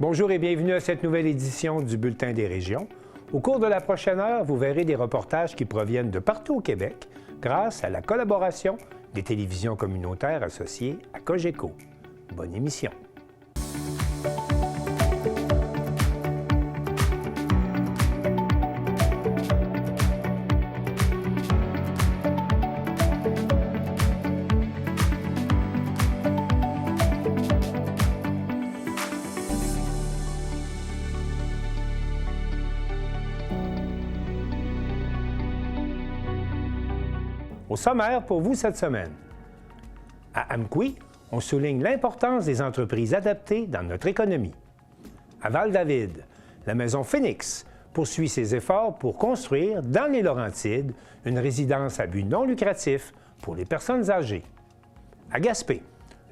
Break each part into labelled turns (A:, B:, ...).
A: Bonjour et bienvenue à cette nouvelle édition du Bulletin des régions. Au cours de la prochaine heure, vous verrez des reportages qui proviennent de partout au Québec grâce à la collaboration des télévisions communautaires associées à Cogeco. Bonne émission. Au sommaire pour vous cette semaine. À Amqui, on souligne l'importance des entreprises adaptées dans notre économie. À Val-David, la maison Phoenix poursuit ses efforts pour construire, dans les Laurentides, une résidence à but non lucratif pour les personnes âgées. À Gaspé,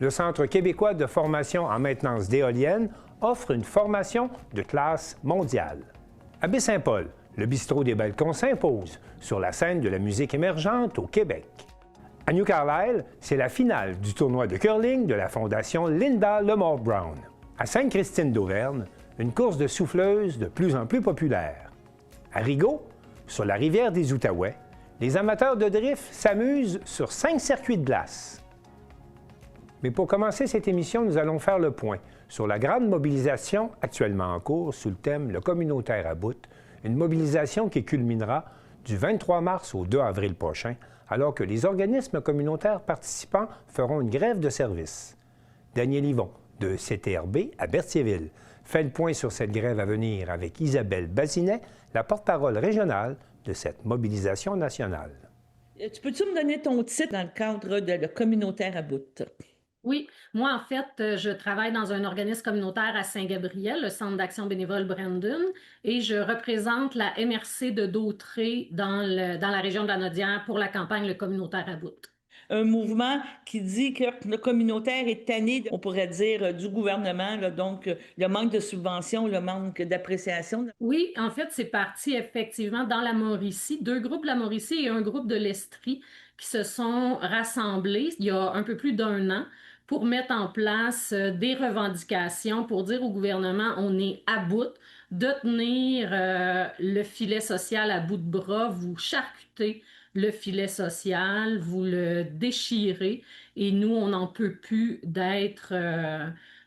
A: le Centre québécois de formation en maintenance d'éoliennes offre une formation de classe mondiale. À Baie-Saint-Paul, le bistrot des Balcons s'impose sur la scène de la musique émergente au Québec. À New Carlisle, c'est la finale du tournoi de curling de la Fondation Linda Lemore Brown. À Sainte-Christine d'Auvergne, une course de souffleuses de plus en plus populaire. À Rigaud, sur la rivière des Outaouais, les amateurs de drift s'amusent sur 5 circuits de glace. Mais pour commencer cette émission, nous allons faire le point sur la grande mobilisation actuellement en cours sous le thème « Le communautaire à bout », une mobilisation qui culminera du 23 mars au 2 avril prochain, alors que les organismes communautaires participants feront une grève de service. Daniel Yvon, de CTRB à Berthierville, fait le point sur cette grève à venir avec Isabelle Bazinet, la porte-parole régionale de cette mobilisation nationale.
B: Peux-tu me donner ton titre dans le cadre de Le communautaire à bout?
C: Oui, moi, en fait, je travaille dans un organisme communautaire à Saint-Gabriel, le Centre d'action bénévole Brandon, et je représente la MRC de Dautré dans la région de la Nodière pour la campagne Le communautaire à bout.
B: Un mouvement qui dit que le communautaire est tanné, on pourrait dire, du gouvernement, là, donc le manque de subventions, le manque d'appréciation.
C: Oui, en fait, c'est parti effectivement dans la Mauricie, 2 groupes de la Mauricie et un groupe de l'Estrie qui se sont rassemblés il y a un peu plus d'1 an pour mettre en place des revendications pour dire au gouvernement on est à bout de tenir le filet social à bout de bras, vous charcutez le filet social, vous le déchirez et nous, on n'en peut plus d'être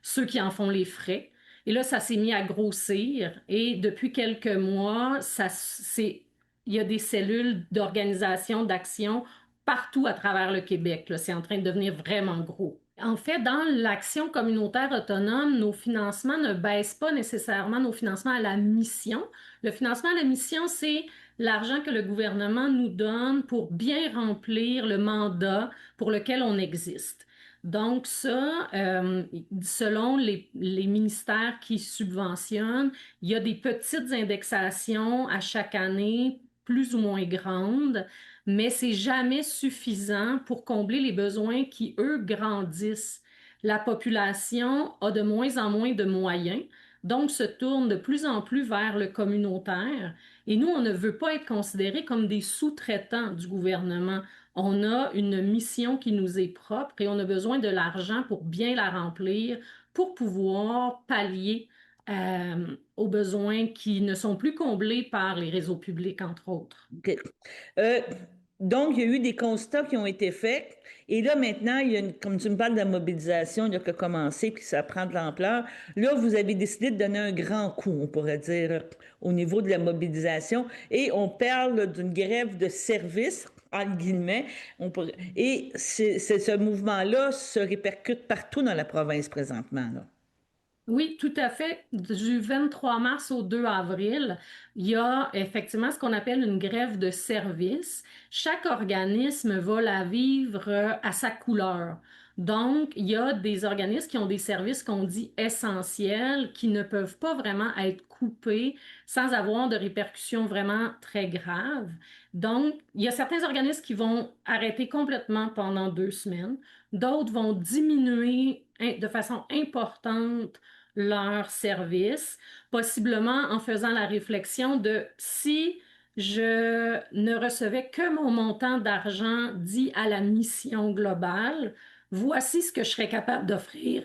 C: ceux qui en font les frais. Et là, ça s'est mis à grossir et depuis quelques mois, il y a des cellules d'organisation, d'action partout à travers le Québec. C'est en train de devenir vraiment gros. En fait, dans l'action communautaire autonome, nos financements ne baissent pas nécessairement nos financements à la mission. Le financement à la mission, c'est l'argent que le gouvernement nous donne pour bien remplir le mandat pour lequel on existe. Donc ça, selon les ministères qui subventionnent, il y a des petites indexations à chaque année, plus ou moins grandes, mais c'est jamais suffisant pour combler les besoins qui, eux, grandissent. La population a de moins en moins de moyens, donc se tourne de plus en plus vers le communautaire. Et nous, on ne veut pas être considérés comme des sous-traitants du gouvernement. On a une mission qui nous est propre et on a besoin de l'argent pour bien la remplir, pour pouvoir pallier aux besoins qui ne sont plus comblés par les réseaux publics, entre autres.
B: OK. Donc, il y a eu des constats qui ont été faits. Et là, maintenant, il y a comme tu me parles de la mobilisation là, qui a commencé, puis ça prend de l'ampleur. Là, vous avez décidé de donner un grand coup, on pourrait dire, au niveau de la mobilisation. Et on parle d'une grève de service, entre guillemets. Et ce mouvement-là se répercute partout dans la province présentement, là.
C: Oui, tout à fait. Du 23 mars au 2 avril, il y a effectivement ce qu'on appelle une grève de service. Chaque organisme va la vivre à sa couleur. Donc, il y a des organismes qui ont des services qu'on dit essentiels, qui ne peuvent pas vraiment être coupés sans avoir de répercussions vraiment très graves. Donc, il y a certains organismes qui vont arrêter complètement pendant 2 semaines. D'autres vont diminuer de façon importante leur service, possiblement en faisant la réflexion de si je ne recevais que mon montant d'argent dit à la mission globale, voici ce que je serais capable d'offrir,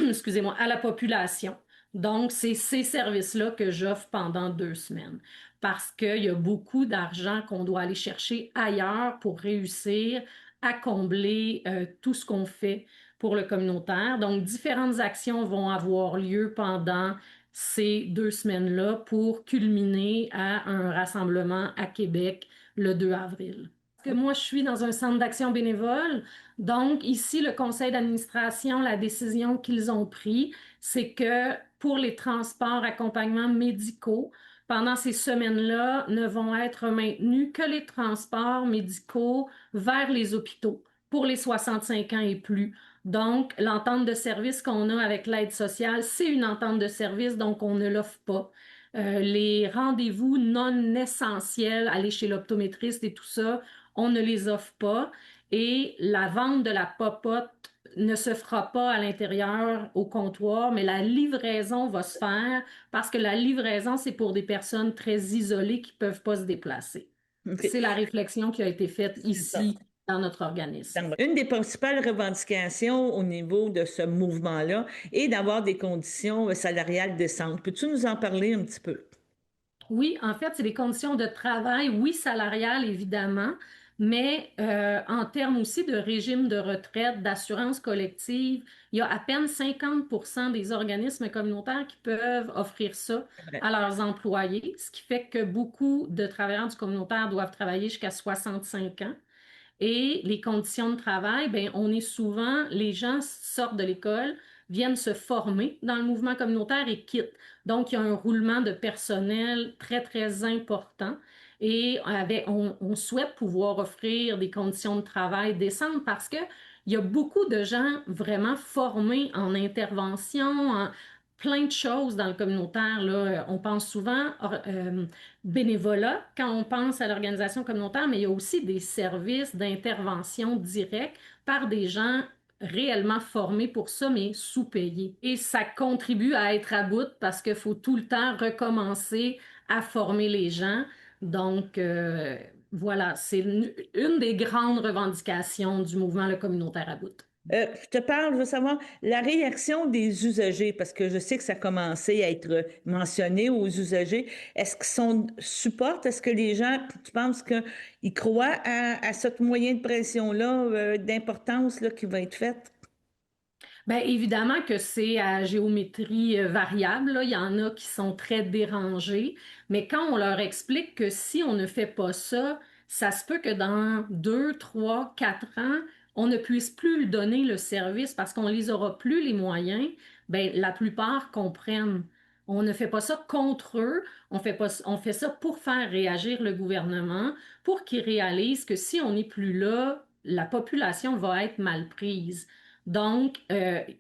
C: excusez-moi, à la population. Donc, c'est ces services-là que j'offre pendant 2 semaines parce qu'il y a beaucoup d'argent qu'on doit aller chercher ailleurs pour réussir à combler tout ce qu'on fait pour le communautaire. Donc, différentes actions vont avoir lieu pendant ces 2 semaines-là pour culminer à un rassemblement à Québec le 2 avril. Parce que moi, je suis dans un centre d'action bénévole. Donc, ici, le conseil d'administration, la décision qu'ils ont prise, c'est que pour les transports, accompagnements médicaux, pendant ces semaines-là, ne vont être maintenus que les transports médicaux vers les hôpitaux pour les 65 ans et plus. Donc, l'entente de service qu'on a avec l'aide sociale, c'est une entente de service, donc on ne l'offre pas. Les rendez-vous non essentiels, aller chez l'optométriste et tout ça, on ne les offre pas. Et la vente de la popote ne se fera pas à l'intérieur au comptoir, mais la livraison va se faire parce que la livraison, c'est pour des personnes très isolées qui ne peuvent pas se déplacer.
B: OK.
C: C'est la réflexion qui a été faite
B: C'est ça.
C: ici dans notre organisme.
B: Une des principales revendications au niveau de ce mouvement-là est d'avoir des conditions salariales décentes. Peux-tu nous en parler un petit peu?
C: Oui, en fait, c'est les conditions de travail, oui, salariales, évidemment, mais en termes aussi de régime de retraite, d'assurance collective, il y a à peine 50% des organismes communautaires qui peuvent offrir ça
B: Ouais.
C: à leurs employés, ce qui fait que beaucoup de travailleurs du communautaire doivent travailler jusqu'à 65 ans. Et les conditions de travail, ben, on est souvent, les gens sortent de l'école, viennent se former dans le mouvement communautaire et quittent. Donc, il y a un roulement de personnel très, très important. Et on souhaite pouvoir offrir des conditions de travail décentes parce que il y a beaucoup de gens vraiment formés en intervention, en plein de choses dans le communautaire. Là. On pense souvent bénévolat quand on pense à l'organisation communautaire, mais il y a aussi des services d'intervention directe par des gens réellement formés pour ça, mais sous-payés. Et ça contribue à être à bout parce qu'il faut tout le temps recommencer à former les gens. Donc, voilà, c'est une des grandes revendications du mouvement Le Communautaire à bout.
B: Je te parle, je veux savoir la réaction des usagers, parce que je sais que ça a commencé à être mentionné aux usagers. Est-ce qu'ils sont supportent? Est-ce que les gens, tu penses qu'ils croient à ce moyen de pression-là, d'importance là, qui va être faite?
C: Bien, évidemment que c'est à géométrie variable, là. Il y en a qui sont très dérangés, mais quand on leur explique que si on ne fait pas ça, ça se peut que dans 2, 3, 4 ans, on ne puisse plus lui donner le service parce qu'on les aura plus les moyens, bien, la plupart comprennent. On ne fait pas ça contre eux, on fait ça pour faire réagir le gouvernement, pour qu'ils réalisent que si on n'est plus là, la population va être mal prise. Donc,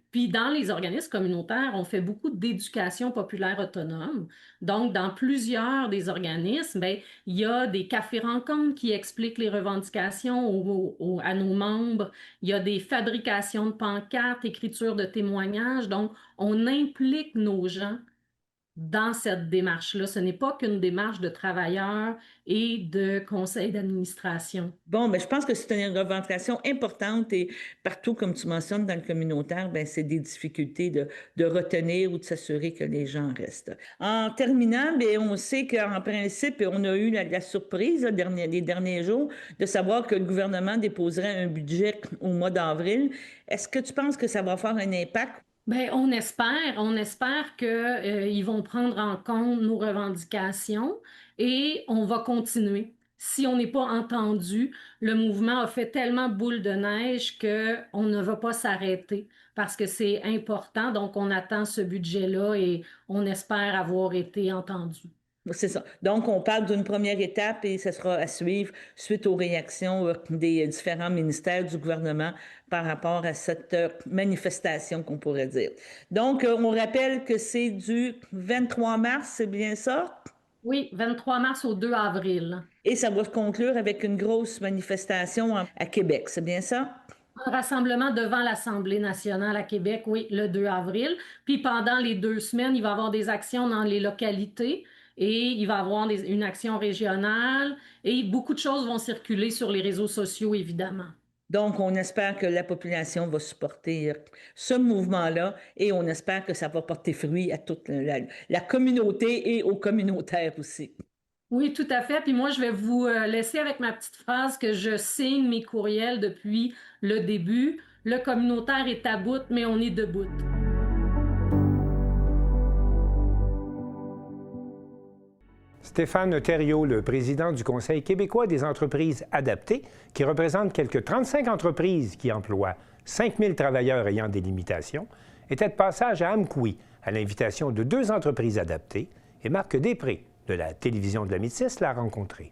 C: puis dans les organismes communautaires, on fait beaucoup d'éducation populaire autonome. Donc, dans plusieurs des organismes, ben, il y a des cafés-rencontres qui expliquent les revendications à nos membres. Il y a des fabrications de pancartes, écriture de témoignages. Donc, on implique nos gens dans cette démarche-là. Ce n'est pas qu'une démarche de travailleurs et de conseil d'administration.
B: Bon, ben, je pense que c'est une revendication importante et partout, comme tu mentionnes, dans le communautaire, ben, c'est des difficultés de retenir ou de s'assurer que les gens restent. En terminant, ben, on sait qu'en principe, on a eu la surprise là, les derniers jours de savoir que le gouvernement déposerait un budget au mois d'avril. Est-ce que tu penses que ça va avoir un impact?
C: Ben, on espère que, ils vont prendre en compte nos revendications et on va continuer. Si on n'est pas entendu, le mouvement a fait tellement boule de neige qu'on ne va pas s'arrêter parce que c'est important. Donc, on attend ce budget-là et on espère avoir été entendu.
B: C'est ça. Donc, on parle d'une première étape et ce sera à suivre suite aux réactions des différents ministères du gouvernement par rapport à cette manifestation qu'on pourrait dire. Donc, on rappelle que c'est du 23 mars, c'est bien ça?
C: Oui, 23 mars au 2 avril.
B: Et ça va se conclure avec une grosse manifestation à Québec, c'est bien ça?
C: Un rassemblement devant l'Assemblée nationale à Québec, oui, le 2 avril. Puis pendant les 2 semaines, il va y avoir des actions dans les localités et il va y avoir une action régionale et beaucoup de choses vont circuler sur les réseaux sociaux, évidemment.
B: Donc, on espère que la population va supporter ce mouvement-là et on espère que ça va porter fruit à toute la communauté et aux communautaires aussi.
C: Oui, tout à fait. Puis moi, je vais vous laisser avec ma petite phrase que je signe mes courriels depuis le début. Le communautaire est à bout, mais on est debout.
A: Stéphane Thériault, le président du Conseil québécois des entreprises adaptées, qui représente quelques 35 entreprises qui emploient 5 000 travailleurs ayant des limitations, était de passage à Amqui à l'invitation de 2 entreprises adaptées et Marc Després de la télévision de la Métis l'a rencontré.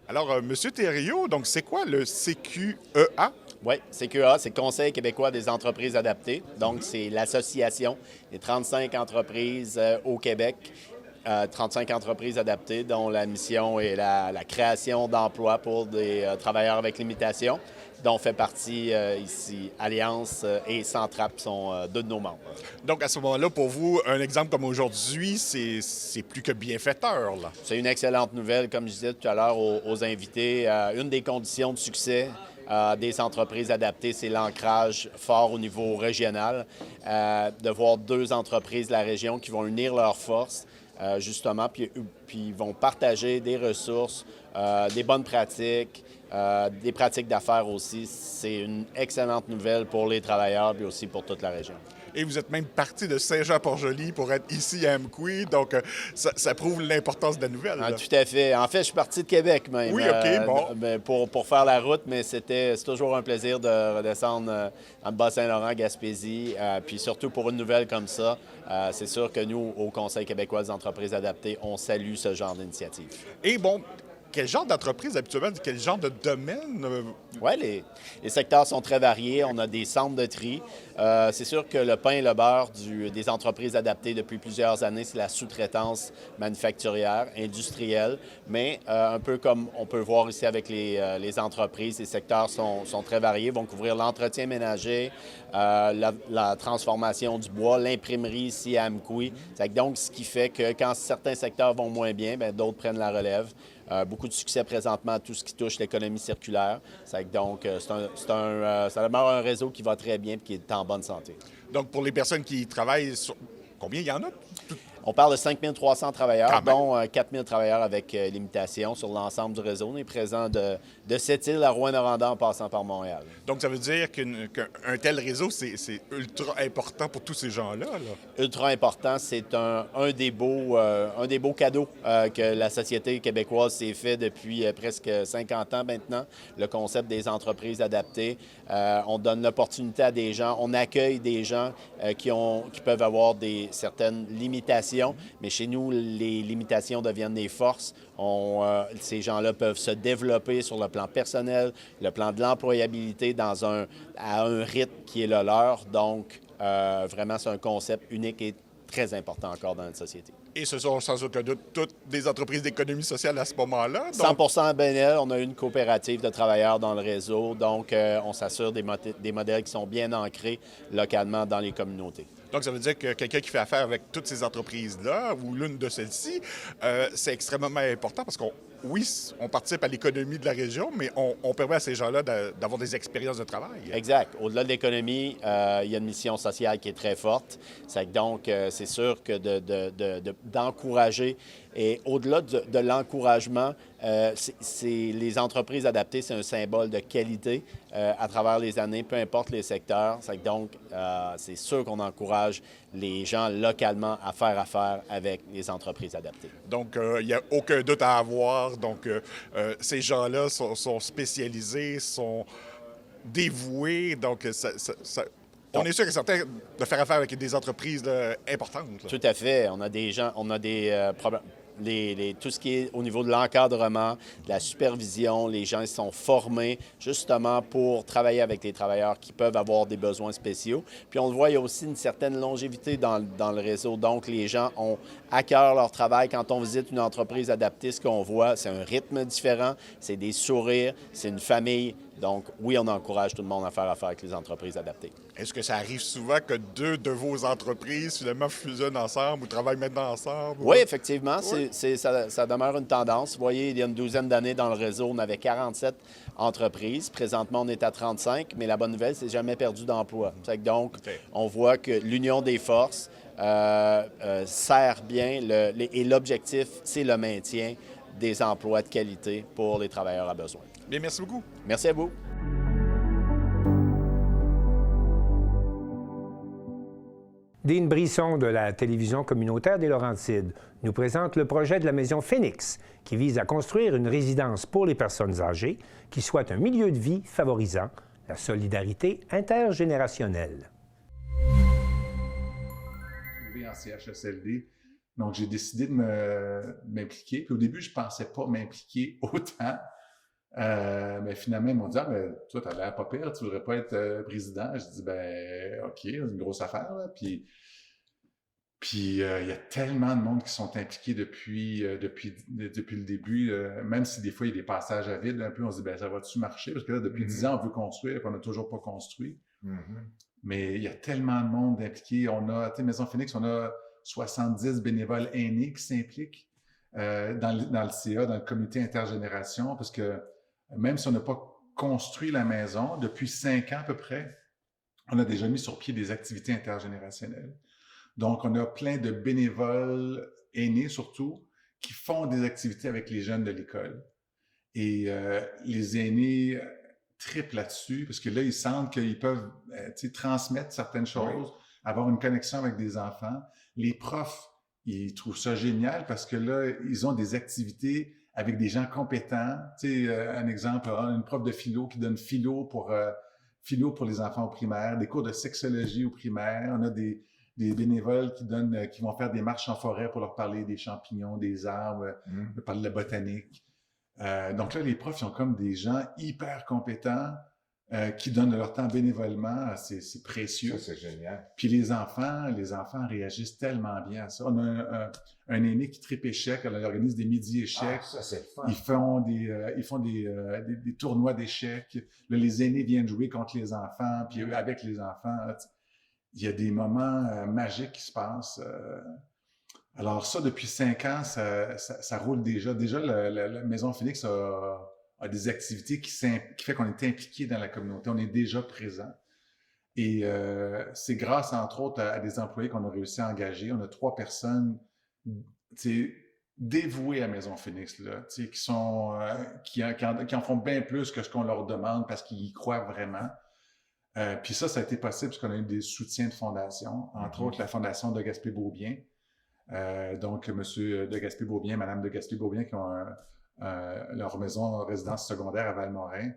D: Alors, M. Thériault, donc c'est quoi le CQEA?
E: Oui, CQEA, c'est Conseil québécois des entreprises adaptées. Donc, c'est l'association des 35 entreprises au Québec, 35 entreprises adaptées dont la mission est la création d'emplois pour des travailleurs avec limitation, dont fait partie ici Alliance et Centrap sont 2 de nos membres.
D: Donc, à ce moment-là, pour vous, un exemple comme aujourd'hui, c'est plus que bienfaiteur, là.
E: C'est une excellente nouvelle, comme je disais tout à l'heure aux invités. Une des conditions de succès des entreprises adaptées, c'est l'ancrage fort au niveau régional, de voir 2 entreprises de la région qui vont unir leurs forces, justement, puis vont partager des ressources, des bonnes pratiques, des pratiques d'affaires aussi. C'est une excellente nouvelle pour les travailleurs et aussi pour toute la région.
D: Et vous êtes même parti de Saint-Jean-Port-Joli pour être ici à Amqui, donc ça prouve l'importance de la nouvelle.
E: Tout à fait. En fait, je suis parti de Québec même.
D: Oui, OK, bon.
E: Pour faire la route, mais c'est toujours un plaisir de redescendre en Bas-Saint-Laurent, Gaspésie, puis surtout pour une nouvelle comme ça. C'est sûr que nous, au Conseil québécois des entreprises adaptées, on salue ce genre d'initiative.
D: Et bon, quel genre d'entreprise habituellement, quel genre de domaine?
E: Oui, les secteurs sont très variés. On a des centres de tri. C'est sûr que le pain et le beurre des entreprises adaptées depuis plusieurs années, c'est la sous-traitance manufacturière, industrielle. Mais un peu comme on peut voir ici avec les entreprises, les secteurs sont très variés. Ils vont couvrir l'entretien ménager, la transformation du bois, l'imprimerie ici à Amqui. Donc, ce qui fait que quand certains secteurs vont moins bien, d'autres prennent la relève. Beaucoup de succès présentement à tout ce qui touche l'économie circulaire. Donc, ça demeure un réseau qui va très bien et qui est en bonne santé.
D: Donc, pour les personnes qui travaillent, combien il y en a?
E: On parle de 5 300 travailleurs, dont 4 000 travailleurs avec limitation sur l'ensemble du réseau. On est présent de Sept-Îles à Rouyn-Noranda en passant par Montréal.
D: Donc, ça veut dire qu'un tel réseau, c'est ultra important pour tous ces gens-là, là.
E: Ultra important. C'est un des beaux cadeaux que la société québécoise s'est fait depuis presque 50 ans maintenant, le concept des entreprises adaptées. On donne l'opportunité à des gens, on accueille des gens qui peuvent avoir certaines limitations. Mais chez nous, les limitations deviennent des forces. Ces gens-là peuvent se développer sur le plan personnel, le plan de l'employabilité à un rythme qui est le leur. Donc, vraiment, c'est un concept unique et très important encore dans notre société.
D: Et ce sont sans aucun doute toutes des entreprises d'économie sociale à ce moment-là?
E: Donc... 100% BNL. On a une coopérative de travailleurs dans le réseau. Donc, on s'assure des modèles qui sont bien ancrés localement dans les communautés.
D: Donc, ça veut dire que quelqu'un qui fait affaire avec toutes ces entreprises-là, ou l'une de celles-ci, c'est extrêmement important parce on participe à l'économie de la région, mais on permet à ces gens-là d'avoir des expériences de travail.
E: Exact. Au-delà de l'économie, il y a une mission sociale qui est très forte. Donc, c'est sûr que d'encourager. Et au-delà de l'encouragement, les entreprises adaptées, c'est un symbole de qualité à travers les années, peu importe les secteurs. Donc, c'est sûr qu'on encourage les gens localement à faire affaire avec les entreprises adaptées.
D: Donc, il n'y a aucun doute à avoir. Donc, ces gens-là sont spécialisés, sont dévoués. Donc, on est sûr et certain de faire affaire avec des entreprises là, importantes. Là.
E: Tout à fait. On a des problèmes. Tout ce qui est au niveau de l'encadrement, de la supervision, les gens sont formés justement pour travailler avec les travailleurs qui peuvent avoir des besoins spéciaux. Puis on le voit, il y a aussi une certaine longévité dans le réseau. Donc, les gens ont à cœur leur travail. Quand on visite une entreprise adaptée, ce qu'on voit, c'est un rythme différent, c'est des sourires, c'est une famille Donc, oui, on encourage tout le monde à faire affaire avec les entreprises adaptées.
D: Est-ce que ça arrive souvent que 2 de vos entreprises, finalement, fusionnent ensemble ou travaillent maintenant ensemble?
E: Oui, effectivement,
D: Oui.
E: ça demeure une tendance. Vous voyez, il y a une douzaine d'années dans le réseau, on avait 47 entreprises. Présentement, on est à 35, mais la bonne nouvelle, c'est jamais perdu d'emploi. Donc,
D: OK.
E: on voit que l'union des forces sert bien et l'objectif, c'est le maintien des emplois de qualité pour les travailleurs à besoin.
D: Bien, merci beaucoup.
E: Merci à vous.
A: Dean Brisson de la télévision communautaire des Laurentides nous présente le projet de la maison Phoenix qui vise à construire une résidence pour les personnes âgées qui soit un milieu de vie favorisant la solidarité intergénérationnelle.
F: En CHSLD. Donc, j'ai décidé de m'impliquer. Puis au début, je ne pensais pas m'impliquer autant. Mais finalement, ils m'ont dit « Ah, ben, toi, tu as l'air pas pire, tu ne voudrais pas être président. » Je dis « Ben, OK, c'est une grosse affaire. » Là. Puis il y a tellement de monde qui sont impliqués depuis le début. Même si des fois, il y a des passages à vide, un peu, on se dit « Ben, ça va-tu marcher? » Parce que là, depuis 10 ans, on veut construire, puis on n'a toujours pas construit. Mais il y a tellement de monde impliqué. On a, tu sais, Maison Phoenix, on a 70 bénévoles aînés qui s'impliquent dans le CA, dans le comité intergénération, parce que même si on n'a pas construit la maison, depuis 5 ans à peu près, on a déjà mis sur pied des activités intergénérationnelles. Donc, on a plein de bénévoles aînés, surtout, qui font des activités avec les jeunes de l'école. Et les aînés triplent là-dessus, parce que là, ils sentent qu'ils peuvent transmettre certaines choses, avoir une connexion avec des enfants. Les profs, ils trouvent ça génial parce que là, ils ont des activités avec des gens compétents. Tu sais, un exemple, une prof de philo qui donne philo pour les enfants au primaire, des cours de sexologie au primaire. On a des bénévoles qui vont faire des marches en forêt pour leur parler des champignons, des arbres, parler de la botanique. Donc là, les profs, ils ont comme des gens hyper compétents qui donnent de leur temps bénévolement. C'est précieux.
G: Ça, c'est génial.
F: Puis les enfants réagissent tellement bien à ça. On a un aîné qui tripe échecs, elle organise des midis échecs.
G: Ah, ça, c'est le fun.
F: Ils font des tournois d'échecs. Là, les aînés viennent jouer contre les enfants, puis avec les enfants. Il y a des moments magiques qui se passent. Alors ça, depuis 5 ans, ça roule déjà. Déjà, la Maison Phoenix a des activités qui fait qu'on est impliqué dans la communauté. On est déjà présent. Et c'est grâce, entre autres, à des employés qu'on a réussi à engager. On a 3 personnes dévouées à Maison Phoenix, là, qui en font bien plus que ce qu'on leur demande parce qu'ils y croient vraiment. Puis ça a été possible parce qu'on a eu des soutiens de fondations, entre autres la Fondation de Gaspé-Beaubien. Donc, M. de Gaspé-Beaubien, Mme de Gaspé-Beaubien qui ont leur maison résidence secondaire à Valmorin.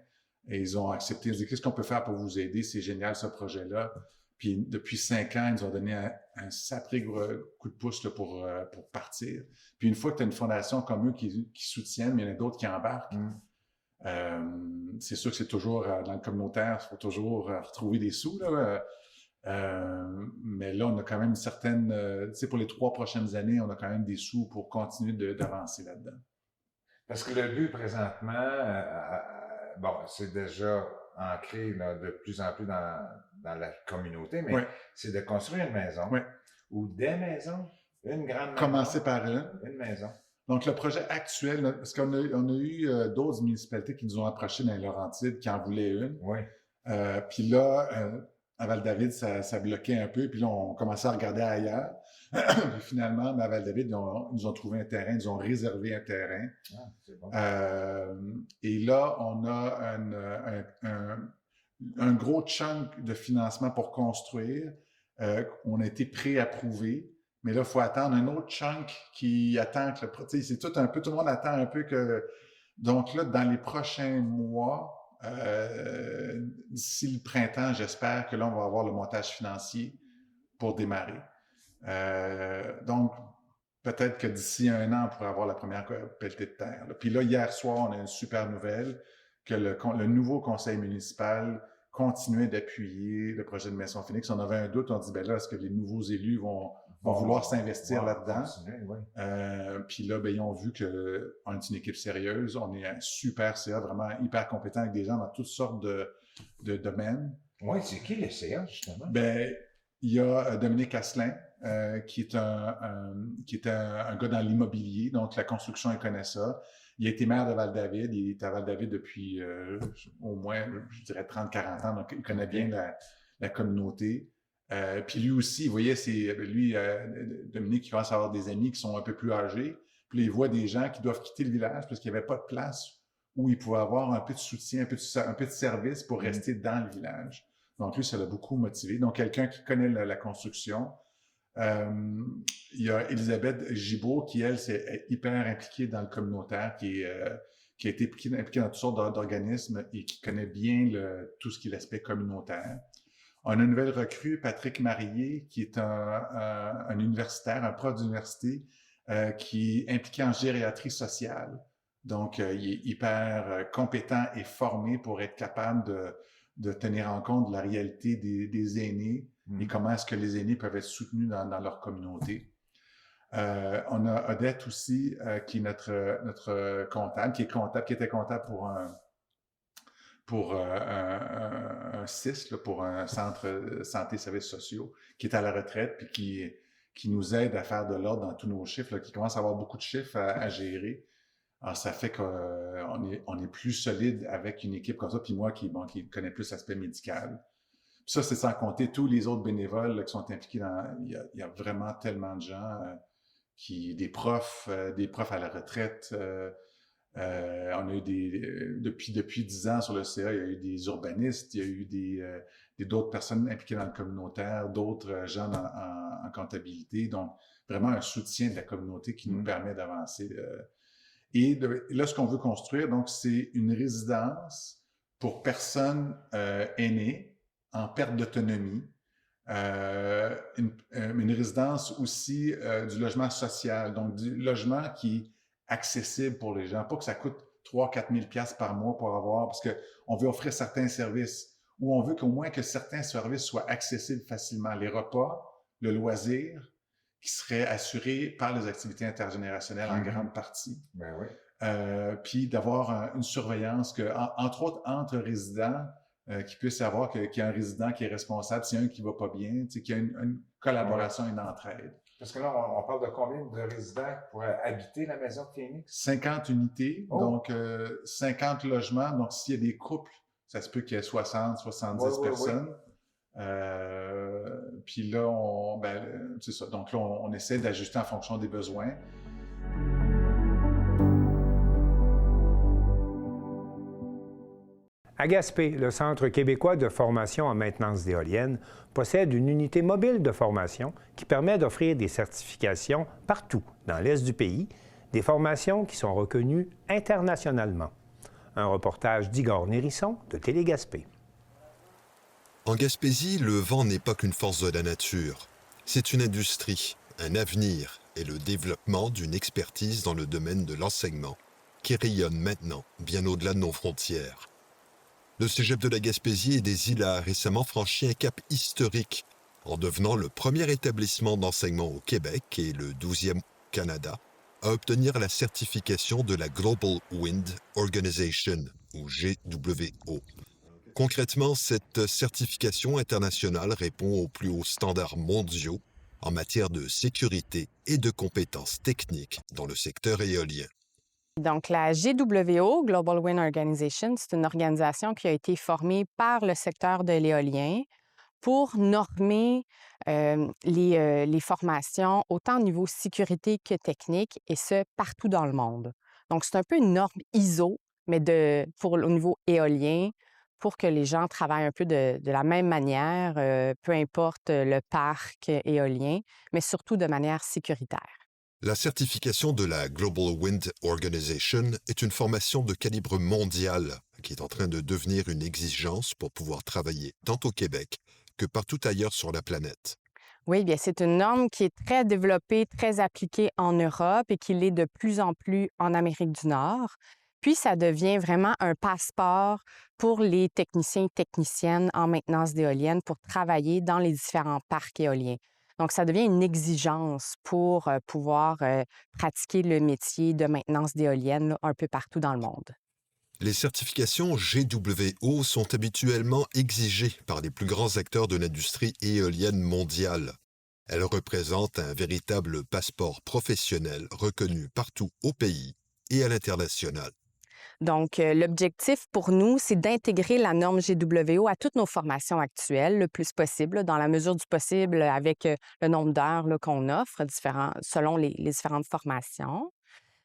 F: Et ils ont accepté, ils ont dit « Qu'est-ce qu'on peut faire pour vous aider? C'est génial ce projet-là. » Puis depuis 5 ans, ils nous ont donné un sacré coup de pouce là, pour partir. Puis une fois que tu as une fondation comme eux qui soutiennent, mais il y en a d'autres qui embarquent. C'est sûr que c'est toujours dans le communautaire, il faut toujours retrouver des sous. Là. Mais là, on a quand même une certaine... tu sais, pour les 3 prochaines années, on a quand même des sous pour continuer d'avancer là-dedans.
G: Parce que le but présentement, bon, c'est déjà ancré là, de plus en plus dans la communauté, mais c'est de construire une maison ou des maisons, une grande maison.
F: Commencer par
G: une maison.
F: Donc, le projet actuel, parce qu'on a eu d'autres municipalités qui nous ont approchés dans les Laurentides qui en voulaient une.
G: Oui.
F: Puis là, à Val-David, ça bloquait un peu. Puis là, on commençait à regarder ailleurs. Puis finalement, à Val-David, ils nous ont trouvé un terrain, ils ont réservé un terrain.
G: Ah, c'est bon.
F: Et là, on a un gros chunk de financement pour construire. On a été pré-approuvé. Mais là, il faut attendre un autre chunk qui attend que c'est tout le monde attend un peu que... Donc là, dans les prochains mois, d'ici le printemps, j'espère que là, on va avoir le montage financier pour démarrer. Donc, peut-être que d'ici 1 an, on pourra avoir la première pelletée de terre. Là. Puis là, hier soir, on a une super nouvelle que le nouveau conseil municipal continuait d'appuyer le projet de Maison Phoenix. On avait un doute, on dit, ben là, est-ce que les nouveaux élus vont vont vouloir s'investir là-dedans.
G: Oui.
F: Puis là, ben, ils ont vu qu'on est une équipe sérieuse, on est un super CA, vraiment hyper compétent avec des gens dans toutes sortes de domaines.
G: Oui, c'est qui le CA, justement?
F: Ben, il y a Dominique Asselin, qui est un gars dans l'immobilier, donc la construction, il connaît ça. Il a été maire de Val-David, il est à Val-David depuis au moins, je dirais, 30-40 ans, donc il connaît bien la communauté. Puis lui aussi, vous voyez, Dominique, il commence à avoir des amis qui sont un peu plus âgés, puis il voit des gens qui doivent quitter le village parce qu'il n'y avait pas de place où il pouvait avoir un peu de soutien, un peu de service pour rester dans le village. Donc lui, ça l'a beaucoup motivé. Donc quelqu'un qui connaît la construction. Il y a Elisabeth Gibault qui, elle, c'est hyper impliquée dans le communautaire, qui a été impliquée dans toutes sortes d'organismes et qui connaît bien tout ce qui est l'aspect communautaire. On a une nouvelle recrue, Patrick Marié, qui est un universitaire, un prof d'université, qui est impliqué en gériatrie sociale. Donc, il est hyper compétent et formé pour être capable de tenir en compte de la réalité des aînés et comment est-ce que les aînés peuvent être soutenus dans leur communauté. On a Odette aussi, qui est notre comptable, qui était comptable pour un CIS, là, pour un centre santé et services sociaux, qui est à la retraite puis qui nous aide à faire de l'ordre dans tous nos chiffres, là, qui commence à avoir beaucoup de chiffres à gérer. Alors, ça fait qu'on est plus solide avec une équipe comme ça, puis moi qui connais plus l'aspect médical. Puis ça, c'est sans compter tous les autres bénévoles là, qui sont impliqués il y a vraiment tellement de gens, des profs à la retraite. On a eu depuis 10 ans sur le CA, il y a eu des urbanistes, il y a eu d'autres personnes impliquées dans le communautaire, d'autres gens en comptabilité. Donc, vraiment un soutien de la communauté qui nous permet d'avancer. Et là, ce qu'on veut construire, donc, c'est une résidence pour personnes aînées en perte d'autonomie, une résidence aussi du logement social, donc du logement qui est accessible pour les gens, pas que ça coûte 3-4 000 $ par mois pour avoir, parce qu'on veut offrir certains services, ou on veut qu'au moins que certains services soient accessibles facilement. Les repas, le loisir, qui seraient assurés par les activités intergénérationnelles en grande partie.
G: Ben oui.
F: Puis d'avoir une surveillance, entre autres entre résidents, qu'il puisse y avoir qu'il y a un résident qui est responsable, s'il y a un qui ne va pas bien, qu'il y a une collaboration, une entraide.
G: Parce que là, on parle de combien de résidents qui pourraient habiter la maison de Phoenix?
F: 50 unités, donc 50 logements. Donc, s'il y a des couples, ça se peut qu'il y ait 60, 70 personnes. Puis là, c'est ça. Donc là, on essaie d'ajuster en fonction des besoins.
A: À Gaspé, le Centre québécois de formation en maintenance d'éoliennes possède une unité mobile de formation qui permet d'offrir des certifications partout dans l'est du pays, des formations qui sont reconnues internationalement. Un reportage d'Igor Nérisson de Télé-Gaspé.
H: En Gaspésie, le vent n'est pas qu'une force de la nature. C'est une industrie, un avenir et le développement d'une expertise dans le domaine de l'enseignement qui rayonne maintenant bien au-delà de nos frontières. Le Cégep de la Gaspésie et des Îles a récemment franchi un cap historique en devenant le premier établissement d'enseignement au Québec et le 12e au Canada à obtenir la certification de la Global Wind Organization, ou GWO. Concrètement, cette certification internationale répond aux plus hauts standards mondiaux en matière de sécurité et de compétences techniques dans le secteur éolien.
I: Donc, la GWO, Global Wind Organization, c'est une organisation qui a été formée par le secteur de l'éolien pour normer les formations autant au niveau sécurité que technique, et ce, partout dans le monde. Donc, c'est un peu une norme ISO, mais au niveau éolien, pour que les gens travaillent un peu de la même manière, peu importe le parc éolien, mais surtout de manière sécuritaire.
H: La certification de la Global Wind Organization est une formation de calibre mondial qui est en train de devenir une exigence pour pouvoir travailler tant au Québec que partout ailleurs sur la planète.
I: Oui, bien, c'est une norme qui est très développée, très appliquée en Europe et qui l'est de plus en plus en Amérique du Nord. Puis, ça devient vraiment un passeport pour les techniciens et techniciennes en maintenance d'éoliennes pour travailler dans les différents parcs éoliens. Donc, ça devient une exigence pour pouvoir pratiquer le métier de maintenance d'éoliennes là, un peu partout dans le monde.
H: Les certifications GWO sont habituellement exigées par les plus grands acteurs de l'industrie éolienne mondiale. Elles représentent un véritable passeport professionnel reconnu partout au pays et à l'international.
I: Donc, l'objectif pour nous, c'est d'intégrer la norme GWO à toutes nos formations actuelles le plus possible, là, dans la mesure du possible avec le nombre d'heures là, qu'on offre selon les différentes formations.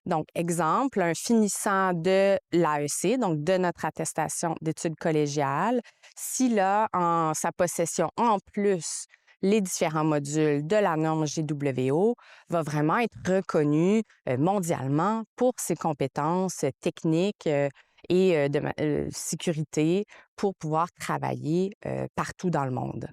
I: Donc, exemple, un finissant de l'AEC, donc de notre attestation d'études collégiales, s'il a en sa possession en plus les différents modules de la norme GWO, va vraiment être reconnu mondialement pour ses compétences techniques et de sécurité pour pouvoir travailler partout dans le monde.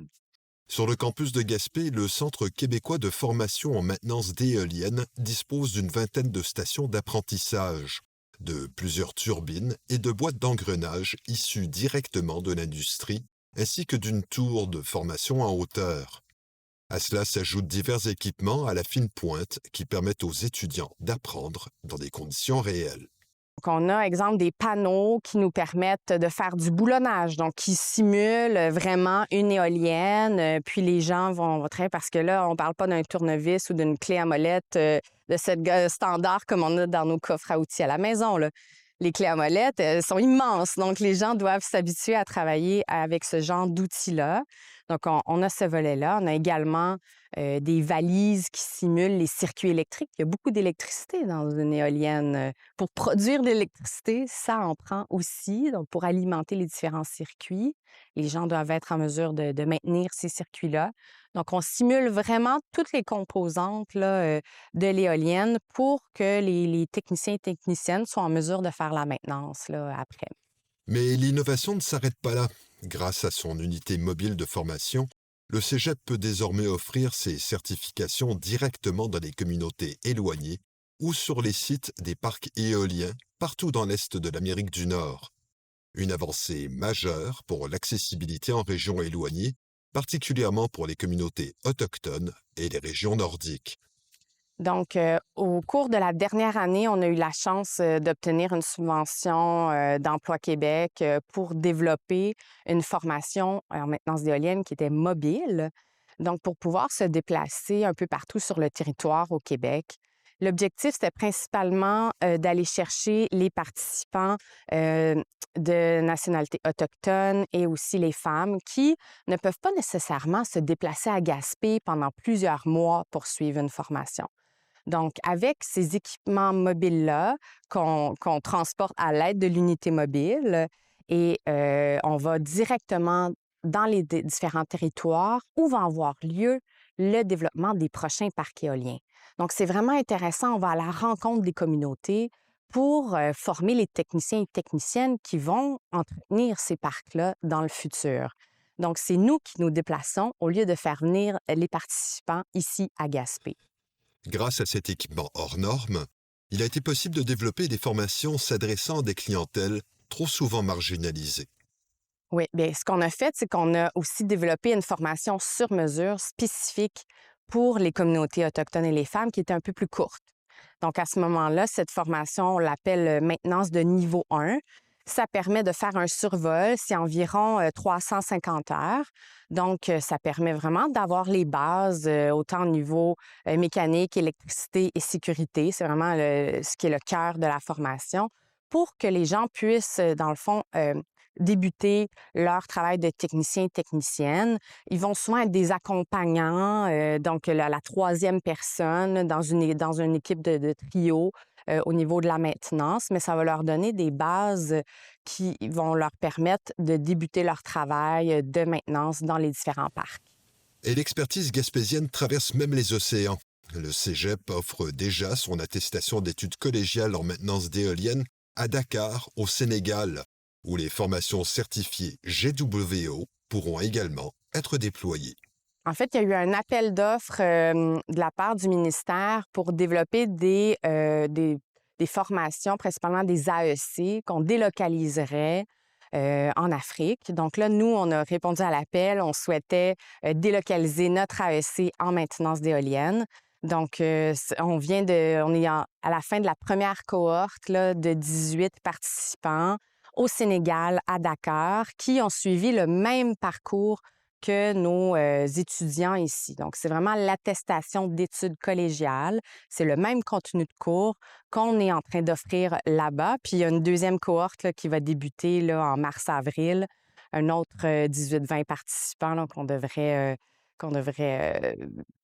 H: Sur le campus de Gaspé, le Centre québécois de formation en maintenance d'éoliennes dispose d'une vingtaine de stations d'apprentissage, de plusieurs turbines et de boîtes d'engrenage issues directement de l'industrie, ainsi que d'une tour de formation en hauteur. À cela s'ajoutent divers équipements à la fine pointe qui permettent aux étudiants d'apprendre dans des conditions réelles.
I: Donc, on a, exemple, des panneaux qui nous permettent de faire du boulonnage, donc qui simulent vraiment une éolienne. Puis les gens vont très, parce que là, on ne parle pas d'un tournevis ou d'une clé à molette de cette standard comme on a dans nos coffres à outils à la maison, là. Les clés à molette, elles sont immenses, donc les gens doivent s'habituer à travailler avec ce genre d'outils-là. Donc, on a ce volet-là. On a également des valises qui simulent les circuits électriques. Il y a beaucoup d'électricité dans une éolienne. Pour produire de l'électricité, ça en prend aussi. Donc, pour alimenter les différents circuits, les gens doivent être en mesure de maintenir ces circuits-là. Donc, on simule vraiment toutes les composantes là, de l'éolienne pour que les techniciens et techniciennes soient en mesure de faire la maintenance là, après.
H: Mais l'innovation ne s'arrête pas là. Grâce à son unité mobile de formation, le Cégep peut désormais offrir ses certifications directement dans les communautés éloignées ou sur les sites des parcs éoliens partout dans l'Est de l'Amérique du Nord. Une avancée majeure pour l'accessibilité en régions éloignées, particulièrement pour les communautés autochtones et les régions nordiques.
I: Donc, au cours de la dernière année, on a eu la chance d'obtenir une subvention d'Emploi Québec pour développer une formation en maintenance d'éoliennes qui était mobile, donc pour pouvoir se déplacer un peu partout sur le territoire au Québec. L'objectif, c'était principalement d'aller chercher les participants de nationalité autochtone et aussi les femmes qui ne peuvent pas nécessairement se déplacer à Gaspé pendant plusieurs mois pour suivre une formation. Donc, avec ces équipements mobiles-là qu'on transporte à l'aide de l'unité mobile et on va directement dans les différents territoires où va avoir lieu le développement des prochains parcs éoliens. Donc, c'est vraiment intéressant. On va à la rencontre des communautés pour former les techniciens et techniciennes qui vont entretenir ces parcs-là dans le futur. Donc, c'est nous qui nous déplaçons au lieu de faire venir les participants ici à Gaspé.
H: Grâce à cet équipement hors norme, il a été possible de développer des formations s'adressant à des clientèles trop souvent marginalisées.
I: Oui, bien, ce qu'on a fait, c'est qu'on a aussi développé une formation sur mesure spécifique pour les communautés autochtones et les femmes qui était un peu plus courte. Donc, à ce moment-là, cette formation, on l'appelle maintenance de niveau 1. Ça permet de faire un survol, c'est environ 350 heures. Donc, ça permet vraiment d'avoir les bases, autant au niveau mécanique, électricité et sécurité. C'est vraiment ce qui est le cœur de la formation pour que les gens puissent, dans le fond, débuter leur travail de technicien et technicienne. Ils vont souvent être des accompagnants, donc la troisième personne dans une équipe de trio au niveau de la maintenance, mais ça va leur donner des bases qui vont leur permettre de débuter leur travail de maintenance dans les différents parcs.
H: Et l'expertise gaspésienne traverse même les océans. Le Cégep offre déjà son attestation d'études collégiales en maintenance d'éoliennes à Dakar, au Sénégal, où les formations certifiées GWO pourront également être déployées.
I: En fait, il y a eu un appel d'offres de la part du ministère pour développer des formations, principalement des AEC, qu'on délocaliserait en Afrique. Donc là, nous, on a répondu à l'appel. On souhaitait délocaliser notre AEC en maintenance d'éoliennes. Donc, on est à la fin de la première cohorte là, de 18 participants au Sénégal, à Dakar, qui ont suivi le même parcours que nos étudiants ici. Donc, c'est vraiment l'attestation d'études collégiales. C'est le même contenu de cours qu'on est en train d'offrir là-bas. Puis, il y a une deuxième cohorte là, qui va débuter là, en mars-avril. Un autre 18-20 participants là, qu'on devrait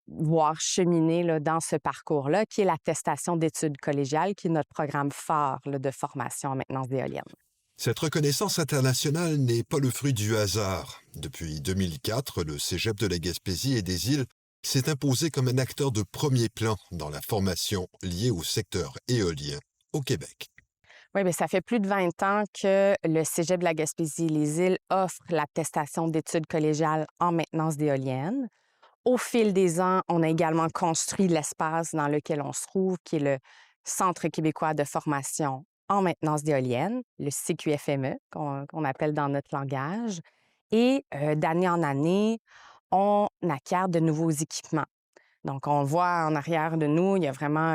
I: voir cheminer là, dans ce parcours-là, qui est l'attestation d'études collégiales, qui est notre programme phare là, de formation en maintenance d'éoliennes.
H: Cette reconnaissance internationale n'est pas le fruit du hasard. Depuis 2004, le Cégep de la Gaspésie et des Îles s'est imposé comme un acteur de premier plan dans la formation liée au secteur éolien au Québec.
I: Oui, bien, ça fait plus de 20 ans que le Cégep de la Gaspésie et les Îles offre l'attestation d'études collégiales en maintenance d'éoliennes. Au fil des ans, on a également construit l'espace dans lequel on se trouve, qui est le Centre québécois de formation en maintenance d'éoliennes, le CQFME, qu'on appelle dans notre langage. Et d'année en année, on acquiert de nouveaux équipements. Donc, on voit en arrière de nous, il y a vraiment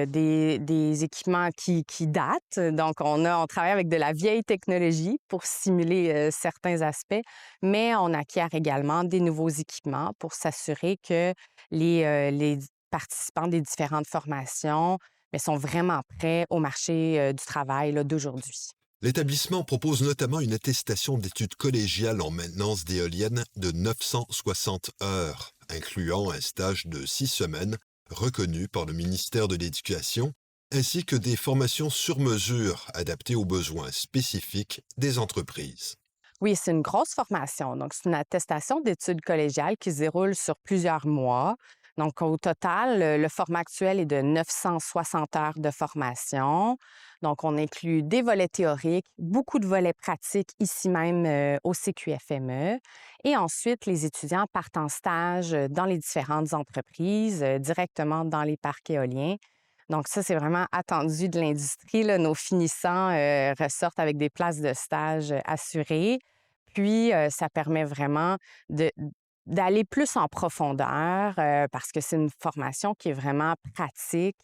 I: des équipements qui datent. Donc, on travaille avec de la vieille technologie pour simuler certains aspects, mais on acquiert également des nouveaux équipements pour s'assurer que les participants des différentes formations sont vraiment prêts au marché du travail là, d'aujourd'hui.
H: L'établissement propose notamment une attestation d'études collégiales en maintenance d'éoliennes de 960 heures, incluant un stage de 6 semaines reconnu par le ministère de l'Éducation, ainsi que des formations sur mesure adaptées aux besoins spécifiques des entreprises.
I: Oui, c'est une grosse formation. Donc, c'est une attestation d'études collégiales qui se déroule sur plusieurs mois. Donc, au total, le format actuel est de 960 heures de formation. Donc, on inclut des volets théoriques, beaucoup de volets pratiques ici même au CQFME. Et ensuite, les étudiants partent en stage dans les différentes entreprises, directement dans les parcs éoliens. Donc, ça, c'est vraiment attendu de l'industrie, là. Nos finissants ressortent avec des places de stage assurées. Puis, ça permet vraiment d'aller plus en profondeur parce que c'est une formation qui est vraiment pratique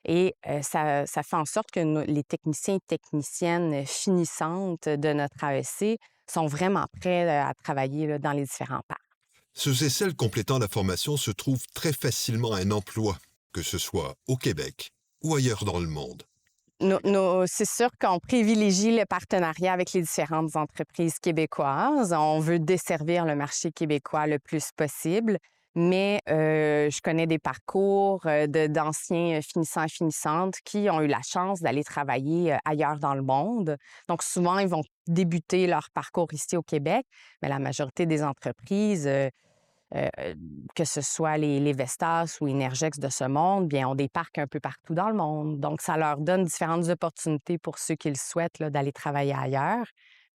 I: et ça fait en sorte que les techniciens et techniciennes finissantes de notre AEC sont vraiment prêts à travailler là, dans les différents parcs.
H: Ceux et celles complétant la formation se trouvent très facilement un emploi, que ce soit au Québec ou ailleurs dans le monde.
I: C'est sûr qu'on privilégie le partenariat avec les différentes entreprises québécoises. On veut desservir le marché québécois le plus possible, mais je connais des parcours d'anciens finissants et finissantes qui ont eu la chance d'aller travailler ailleurs dans le monde. Donc, souvent, ils vont débuter leur parcours ici au Québec, mais la majorité des entreprises que ce soit les Vestas ou Énergex de ce monde, bien, ont des parcs un peu partout dans le monde. Donc, ça leur donne différentes opportunités pour ceux qui le souhaitent là, d'aller travailler ailleurs.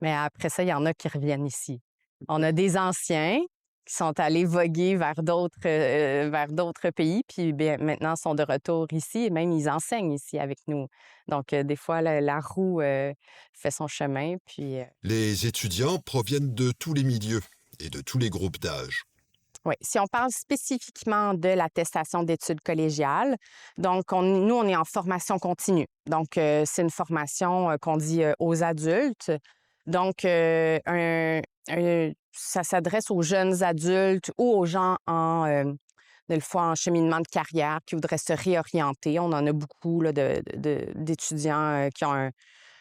I: Mais après ça, il y en a qui reviennent ici. On a des anciens qui sont allés voguer vers d'autres pays, puis bien, maintenant sont de retour ici et même ils enseignent ici avec nous. Donc, des fois, la roue fait son chemin. Puis,
H: Les étudiants proviennent de tous les milieux et de tous les groupes d'âge.
I: Oui, si on parle spécifiquement de l'attestation d'études collégiales, donc nous, on est en formation continue. Donc, c'est une formation qu'on dit aux adultes. Donc, ça s'adresse aux jeunes adultes ou aux gens des fois en cheminement de carrière qui voudraient se réorienter. On en a beaucoup là, d'étudiants qui ont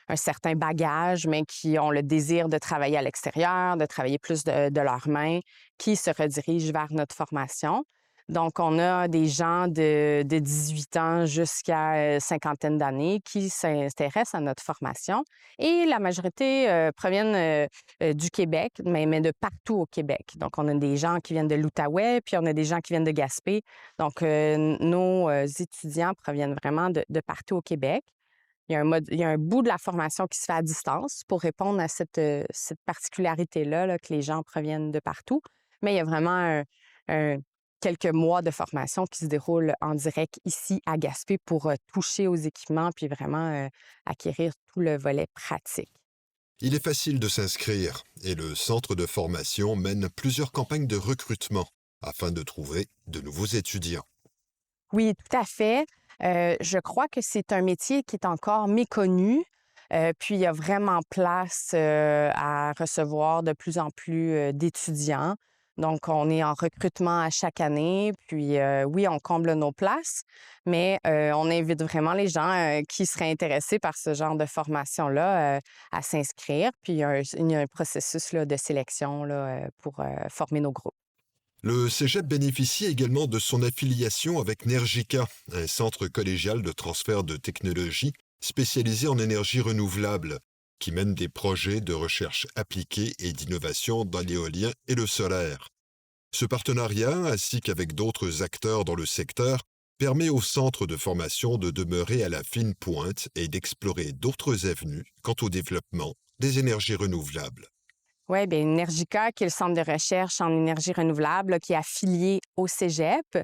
I: un certain bagage, mais qui ont le désir de travailler à l'extérieur, de travailler plus de leurs mains, qui se redirigent vers notre formation. Donc, on a des gens de 18 ans jusqu'à cinquantaine d'années qui s'intéressent à notre formation. Et la majorité proviennent du Québec, mais de partout au Québec. Donc, on a des gens qui viennent de l'Outaouais, puis on a des gens qui viennent de Gaspé. Donc, nos étudiants proviennent vraiment de partout au Québec. Il y a un bout de la formation qui se fait à distance pour répondre à cette particularité-là, là, que les gens proviennent de partout. Mais il y a vraiment quelques mois de formation qui se déroulent en direct ici à Gaspé pour toucher aux équipements puis vraiment acquérir tout le volet pratique.
H: Il est facile de s'inscrire et le centre de formation mène plusieurs campagnes de recrutement afin de trouver de nouveaux étudiants.
I: Oui, tout à fait. Je crois que c'est un métier qui est encore méconnu. Puis, il y a vraiment place à recevoir de plus en plus d'étudiants. Donc, on est en recrutement à chaque année. Puis, oui, on comble nos places, mais on invite vraiment les gens qui seraient intéressés par ce genre de formation-là à s'inscrire. Puis, il y a un processus là, de sélection là, pour former nos groupes.
H: Le Cégep bénéficie également de son affiliation avec Nergica, un centre collégial de transfert de technologie spécialisé en énergie renouvelable, qui mène des projets de recherche appliquée et d'innovation dans l'éolien et le solaire. Ce partenariat, ainsi qu'avec d'autres acteurs dans le secteur, permet au centre de formation de demeurer à la fine pointe et d'explorer d'autres avenues quant au développement des énergies renouvelables.
I: Oui, bien, Nergica, qui est le centre de recherche en énergie renouvelable, là, qui est affilié au Cégep,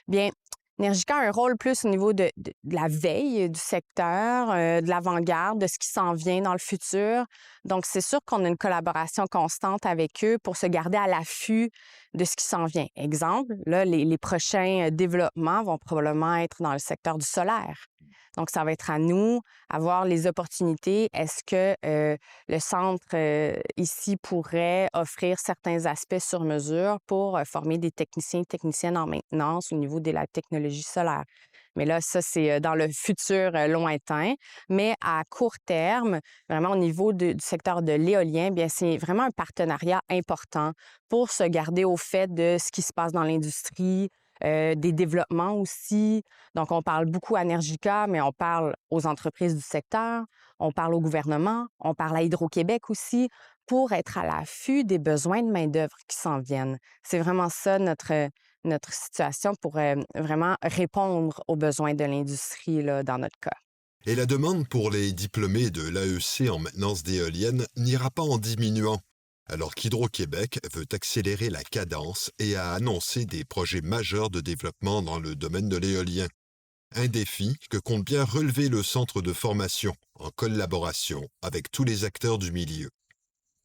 I: bien, Nergica a un rôle plus au niveau de la veille du secteur, de l'avant-garde, de ce qui s'en vient dans le futur. Donc, c'est sûr qu'on a une collaboration constante avec eux pour se garder à l'affût de ce qui s'en vient. Exemple, là, les prochains développements vont probablement être dans le secteur du solaire. Donc, ça va être à nous à voir les opportunités. Est-ce que le centre ici pourrait offrir certains aspects sur mesure pour former des techniciens et techniciennes en maintenance au niveau de la technologie solaire? Mais là, ça, c'est dans le futur lointain. Mais à court terme, vraiment au niveau du secteur de l'éolien, bien, c'est vraiment un partenariat important pour se garder au fait de ce qui se passe dans l'industrie, des développements aussi. Donc, on parle beaucoup à Nergica, mais on parle aux entreprises du secteur, on parle au gouvernement, on parle à Hydro-Québec aussi, pour être à l'affût des besoins de main-d'œuvre qui s'en viennent. C'est vraiment ça notre situation pour vraiment répondre aux besoins de l'industrie là, dans notre cas.
H: Et la demande pour les diplômés de l'AEC en maintenance d'éoliennes n'ira pas en diminuant, alors qu'Hydro-Québec veut accélérer la cadence et a annoncé des projets majeurs de développement dans le domaine de l'éolien. Un défi que compte bien relever le centre de formation en collaboration avec tous les acteurs du milieu.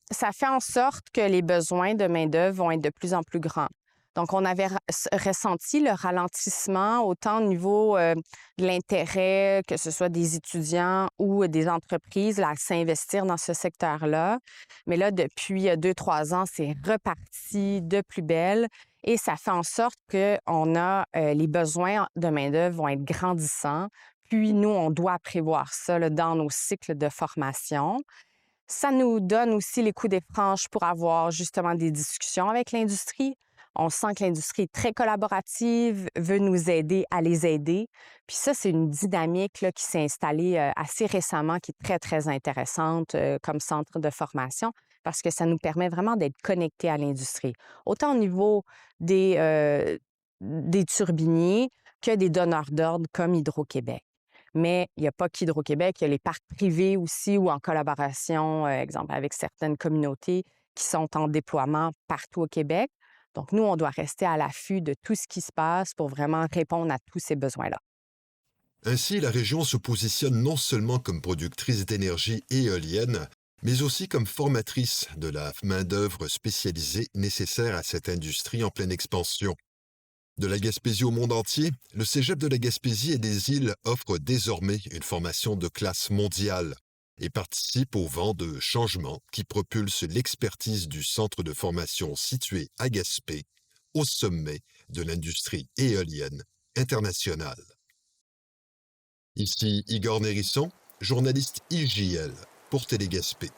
I: Ça fait en sorte que les besoins de main-d'œuvre vont être de plus en plus grands. Donc, on avait ressenti le ralentissement autant au niveau de l'intérêt, que ce soit des étudiants ou des entreprises, là, à s'investir dans ce secteur-là. Mais là, depuis 2-3 ans, c'est reparti de plus belle et ça fait en sorte qu'on a les besoins de main-d'œuvre vont être grandissants. Puis, nous, on doit prévoir ça là, dans nos cycles de formation. Ça nous donne aussi les coups des franches pour avoir justement des discussions avec l'industrie. On sent que l'industrie est très collaborative, veut nous aider à les aider. Puis ça, c'est une dynamique là, qui s'est installée assez récemment, qui est très, très intéressante comme centre de formation parce que ça nous permet vraiment d'être connectés à l'industrie. Autant au niveau des turbiniers que des donneurs d'ordre comme Hydro-Québec. Mais il n'y a pas qu'Hydro-Québec, il y a les parcs privés aussi ou en collaboration, exemple, avec certaines communautés qui sont en déploiement partout au Québec. Donc, nous, on doit rester à l'affût de tout ce qui se passe pour vraiment répondre à tous ces besoins-là.
H: Ainsi, la région se positionne non seulement comme productrice d'énergie éolienne, mais aussi comme formatrice de la main-d'œuvre spécialisée nécessaire à cette industrie en pleine expansion. De la Gaspésie au monde entier, le Cégep de la Gaspésie et des Îles offre désormais une formation de classe mondiale et participe au vent de changement qui propulse l'expertise du centre de formation situé à Gaspé, au sommet de l'industrie éolienne internationale. Ici Igor Nérisson, journaliste IJL pour Télé Gaspé.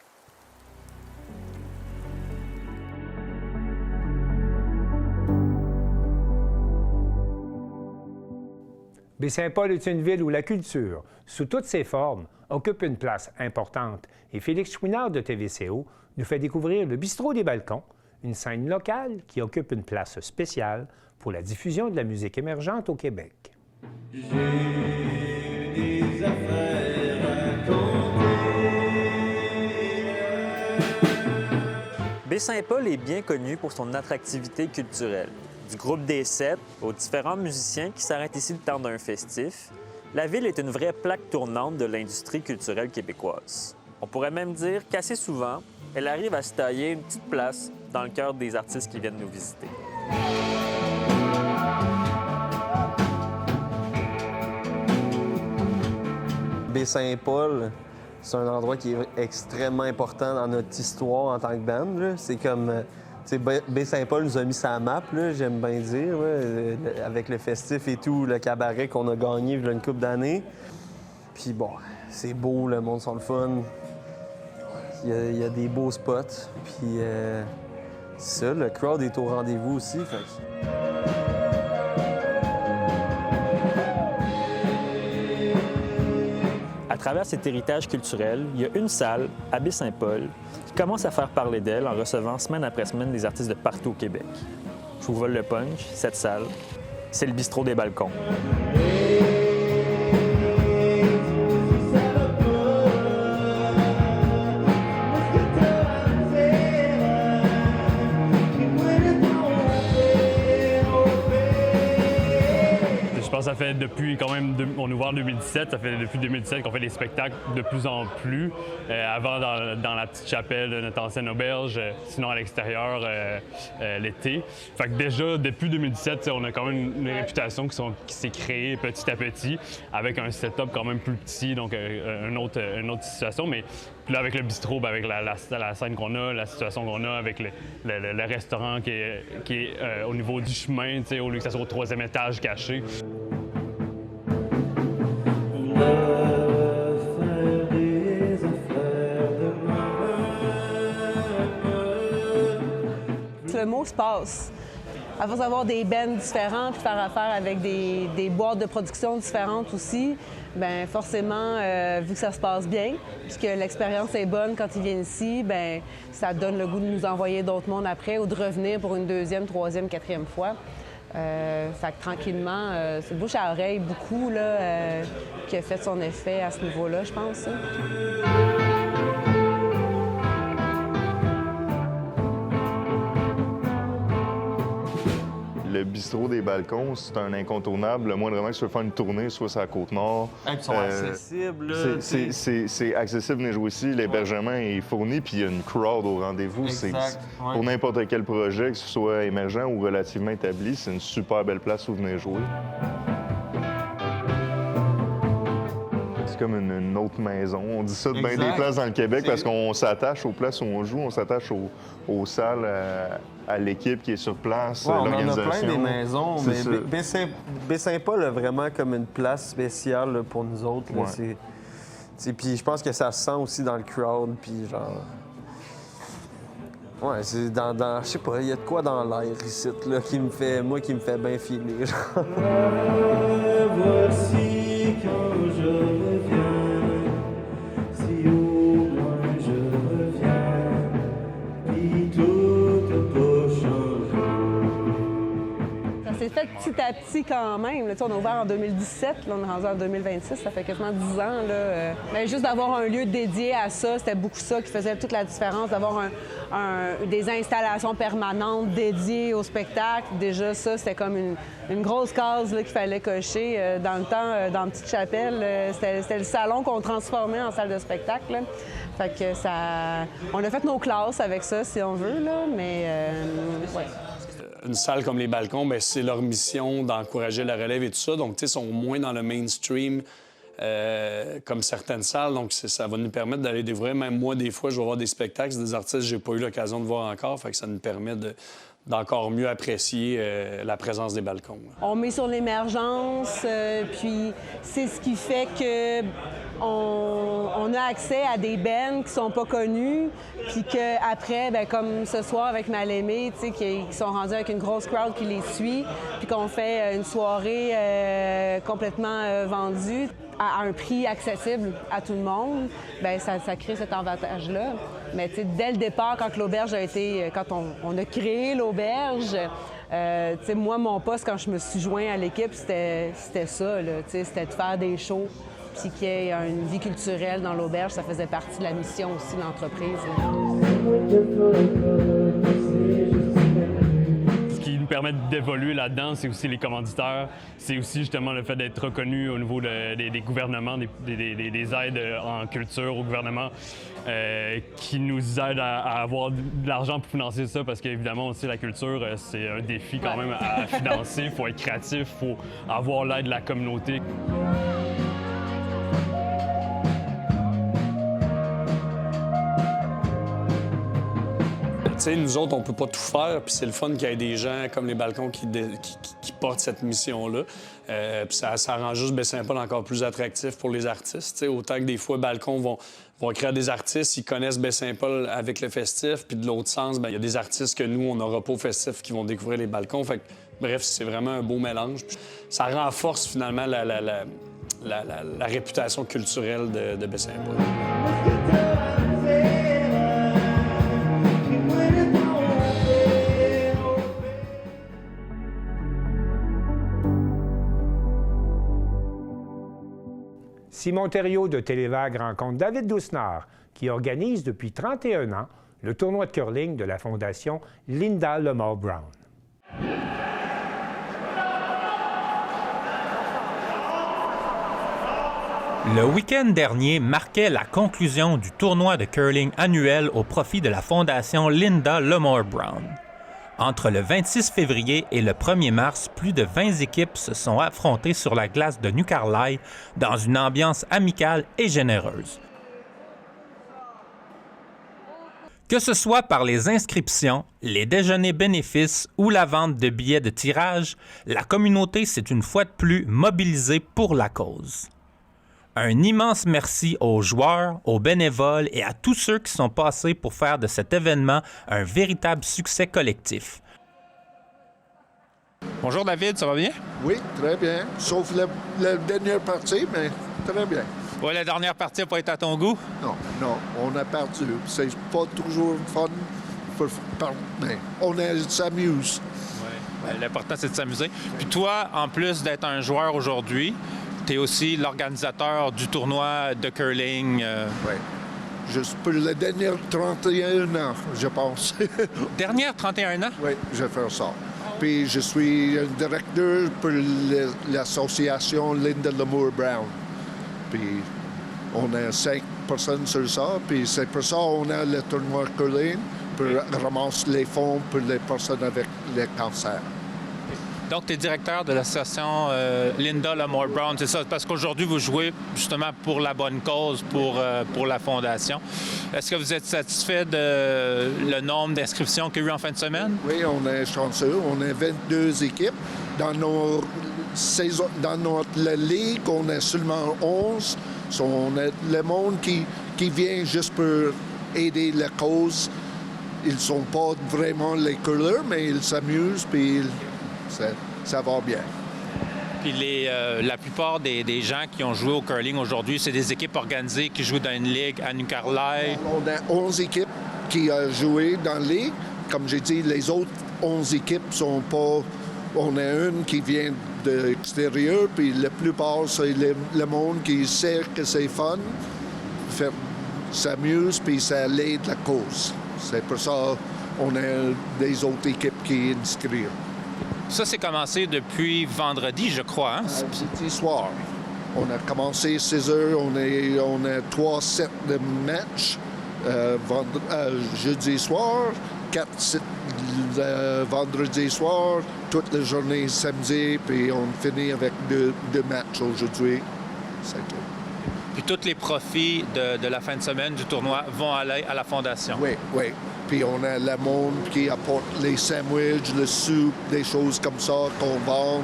A: Baie-Saint-Paul est une ville où la culture, sous toutes ses formes, occupe une place importante et Félix Chouinard de TVCO nous fait découvrir le Bistrot des Balcons, une scène locale qui occupe une place spéciale pour la diffusion de la musique émergente au Québec.
J: J'ai des affaires à compter.
K: Baie-Saint-Paul est bien connu pour son attractivité culturelle. Du groupe des Sept aux différents musiciens qui s'arrêtent ici le temps d'un festif, la ville est une vraie plaque tournante de l'industrie culturelle québécoise. On pourrait même dire qu'assez souvent, elle arrive à se tailler une petite place dans le cœur des artistes qui viennent nous visiter.
L: Baie-Saint-Paul, c'est un endroit qui est extrêmement important dans notre histoire en tant que band. C'est comme... Baie-Saint-Paul nous a mis sa map, j'aime bien dire, là, avec le festif et tout, le cabaret qu'on a gagné il y a une couple d'années. Puis bon, c'est beau, le monde sont le fun. Il y a des beaux spots. Puis c'est ça, le crowd est au rendez-vous aussi. Fait que...
K: À travers cet héritage culturel, il y a une salle, à Baie-Saint-Paul, qui commence à faire parler d'elle en recevant semaine après semaine des artistes de partout au Québec. Je vous vole le punch, cette salle, c'est le bistrot des balcons.
M: Je pense que ça fait depuis quand même, on est ouvert en 2017, ça fait depuis 2017 qu'on fait des spectacles de plus en plus. Avant dans la petite chapelle de notre ancienne auberge, sinon à l'extérieur l'été. Fait que déjà, depuis 2017, on a quand même une réputation qui s'est créée petit à petit avec un setup quand même plus petit, donc une autre situation. Mais puis là, avec le bistrot, avec la scène qu'on a, la situation qu'on a, avec le restaurant qui est au niveau du chemin, au lieu que ça soit au 3e étage caché.
N: Le mot se passe. À force d'avoir des bands différents puis faire affaire avec des boîtes de production différentes aussi, bien forcément, vu que ça se passe bien, puis que l'expérience est bonne quand ils viennent ici, bien ça donne le goût de nous envoyer d'autres mondes après ou de revenir pour une 2e, 3e, 4e fois. Fait que tranquillement, c'est le bouche à oreille beaucoup là, qui a fait son effet à ce niveau-là, je pense.
O: Le bistrot des balcons, c'est un incontournable. Le moindrement que tu veux faire une tournée, soit sur la Côte-Nord.
L: Ils sont accessibles.
O: C'est accessible, venez jouer ici. L'hébergement est fourni, puis il y a une crowd au rendez-vous. Pour n'importe quel projet, que ce soit émergent ou relativement établi, c'est une super belle place où venir jouer. C'est comme une autre maison. On dit ça de bien des places dans le Québec parce qu'on s'attache aux places où on joue, on s'attache aux salles, à l'équipe qui est sur place, l'organisation.
L: On en a plein des maisons, mais Baie-Saint-Paul a vraiment comme une place spéciale là, pour nous autres. Là, puis je pense que ça se sent aussi dans le crowd, puis genre... Ouais, c'est dans je sais pas, il y a de quoi dans l'air ici, là, qui me fait bien filer, genre.
J: Voici quand je reviens, si au loin je reviens, puis tout peut changer.
N: Ça s'est fait petit à petit quand même. Là, on a ouvert en 2017, là, on est rendu en 2026, ça fait quasiment 10 ans. Là, mais juste d'avoir un lieu dédié à ça, c'était beaucoup ça qui faisait toute la différence, d'avoir des installations permanentes dédiées au spectacle. Déjà, ça, c'était comme une grosse case qu'il fallait cocher. Dans le temps, dans la petite chapelle, c'était le salon qu'on transformait en salle de spectacle. Là. Fait que ça... On a fait nos classes avec ça, si on veut, là, mais ouais.
P: Une salle comme les balcons, bien, c'est leur mission d'encourager la relève et tout ça. Donc, tu sais, ils sont moins dans le mainstream comme certaines salles. Donc, ça va nous permettre d'aller découvrir. Même moi, des fois, je vais voir des spectacles, c'est des artistes que j'ai pas eu l'occasion de voir encore. Fait que ça nous permet d'encore mieux apprécier la présence des balcons.
N: On met sur l'émergence, puis c'est ce qui fait que on a accès à des bands qui sont pas connus, puis qu'après, bien, comme ce soir avec Mal-Aimé, tu sais, qui sont rendus avec une grosse crowd qui les suit, puis qu'on fait une soirée complètement vendue à un prix accessible à tout le monde, bien, ça crée cet avantage-là. Mais tu sais, dès le départ, quand l'auberge a été, quand on a créé l'auberge, tu sais, moi, mon poste, quand je me suis joint à l'équipe, c'était ça, là, tu sais, c'était de faire des shows, puis qu'il y ait une vie culturelle dans l'auberge, ça faisait partie de la mission aussi de l'entreprise.
M: Ce qui nous permet d'évoluer là-dedans, c'est aussi les commanditaires, c'est aussi justement le fait d'être reconnu au niveau des gouvernements, des aides en culture au gouvernement qui nous aident à avoir de l'argent pour financer ça, parce qu'évidemment aussi la culture, c'est un défi quand même à financer. Il faut être créatif, il faut avoir l'aide de la communauté.
P: Tu sais, nous autres, on peut pas tout faire, puis c'est le fun qu'il y ait des gens comme les balcons qui portent cette mission-là. Puis ça rend juste Baie-Saint-Paul encore plus attractif pour les artistes. Tu sais, autant que des fois, balcons vont créer des artistes, ils connaissent Baie-Saint-Paul avec le festif, puis de l'autre sens, il y a des artistes que nous, on n'aura pas au festif qui vont découvrir les balcons. Fait que, bref, c'est vraiment un beau mélange. Puis ça renforce finalement la réputation culturelle de Baie-Saint-Paul.
A: Simon Thériault de Télévague rencontre David Dousnard, qui organise depuis 31 ans le tournoi de curling de la Fondation Linda Lamar Brown.
Q: Le week-end dernier marquait la conclusion du tournoi de curling annuel au profit de la Fondation Linda Lamar Brown. Entre le 26 février et le 1er mars, plus de 20 équipes se sont affrontées sur la glace de New Carlisle dans une ambiance amicale et généreuse. Que ce soit par les inscriptions, les déjeuners bénéfices ou la vente de billets de tirage, la communauté s'est une fois de plus mobilisée pour la cause. Un immense merci aux joueurs, aux bénévoles et à tous ceux qui sont passés pour faire de cet événement un véritable succès collectif.
R: Bonjour David, ça va bien?
S: Oui, très bien. Sauf la dernière partie, mais très bien.
R: Oui, la dernière partie n'a pas été à ton goût?
S: Non, on a perdu. C'est pas toujours fun, mais on s'amuse.
R: Oui, l'important c'est de s'amuser. Puis toi, en plus d'être un joueur aujourd'hui, tu es aussi l'organisateur du tournoi de curling.
S: Oui. Juste pour les dernières 31 ans, je pense.
R: Dernière 31 ans?
S: Oui, je fais ça. Puis je suis un directeur pour l'association Linda Lamar Brown. Puis on a 5 personnes sur ça. Puis c'est pour ça qu'on a le tournoi curling pour ramasser les fonds pour les personnes avec le cancer.
R: Donc, tu es directeur de l'association Linda Lamar Brown, c'est ça? Parce qu'aujourd'hui, vous jouez justement pour la bonne cause, pour la Fondation. Est-ce que vous êtes satisfait de le nombre d'inscriptions qu'il y a eu en fin de semaine?
S: Oui, on est chanceux. On a 22 équipes. Dans notre ligue, on a seulement 11. On a le monde qui vient juste pour aider la cause. Ils ne sont pas vraiment les curlers, mais ils s'amusent, puis ça va bien.
R: Puis la plupart des gens qui ont joué au curling aujourd'hui, c'est des équipes organisées qui jouent dans une ligue à New Carlisle.
S: On a 11 équipes qui ont joué dans la ligue. Comme j'ai dit, les autres 11 équipes sont pas... On a une qui vient de l'extérieur, puis la plupart, c'est le monde qui sait que c'est fun, s'amuse, puis ça l'aide la cause. C'est pour ça qu'on a des autres équipes qui inscrivent.
R: Ça, c'est commencé depuis vendredi, je crois. Hein?
S: Samedi soir. On a commencé 6 heures. On a 3 sets de matchs jeudi soir, 4 sets vendredi soir, toute la journée samedi, puis on finit avec 2 matchs aujourd'hui. C'est tout.
R: Puis tous les profits de la fin de semaine du tournoi vont aller à la Fondation.
S: Oui. Puis on a le monde qui apporte les sandwichs, le soupe, des choses comme ça qu'on vend.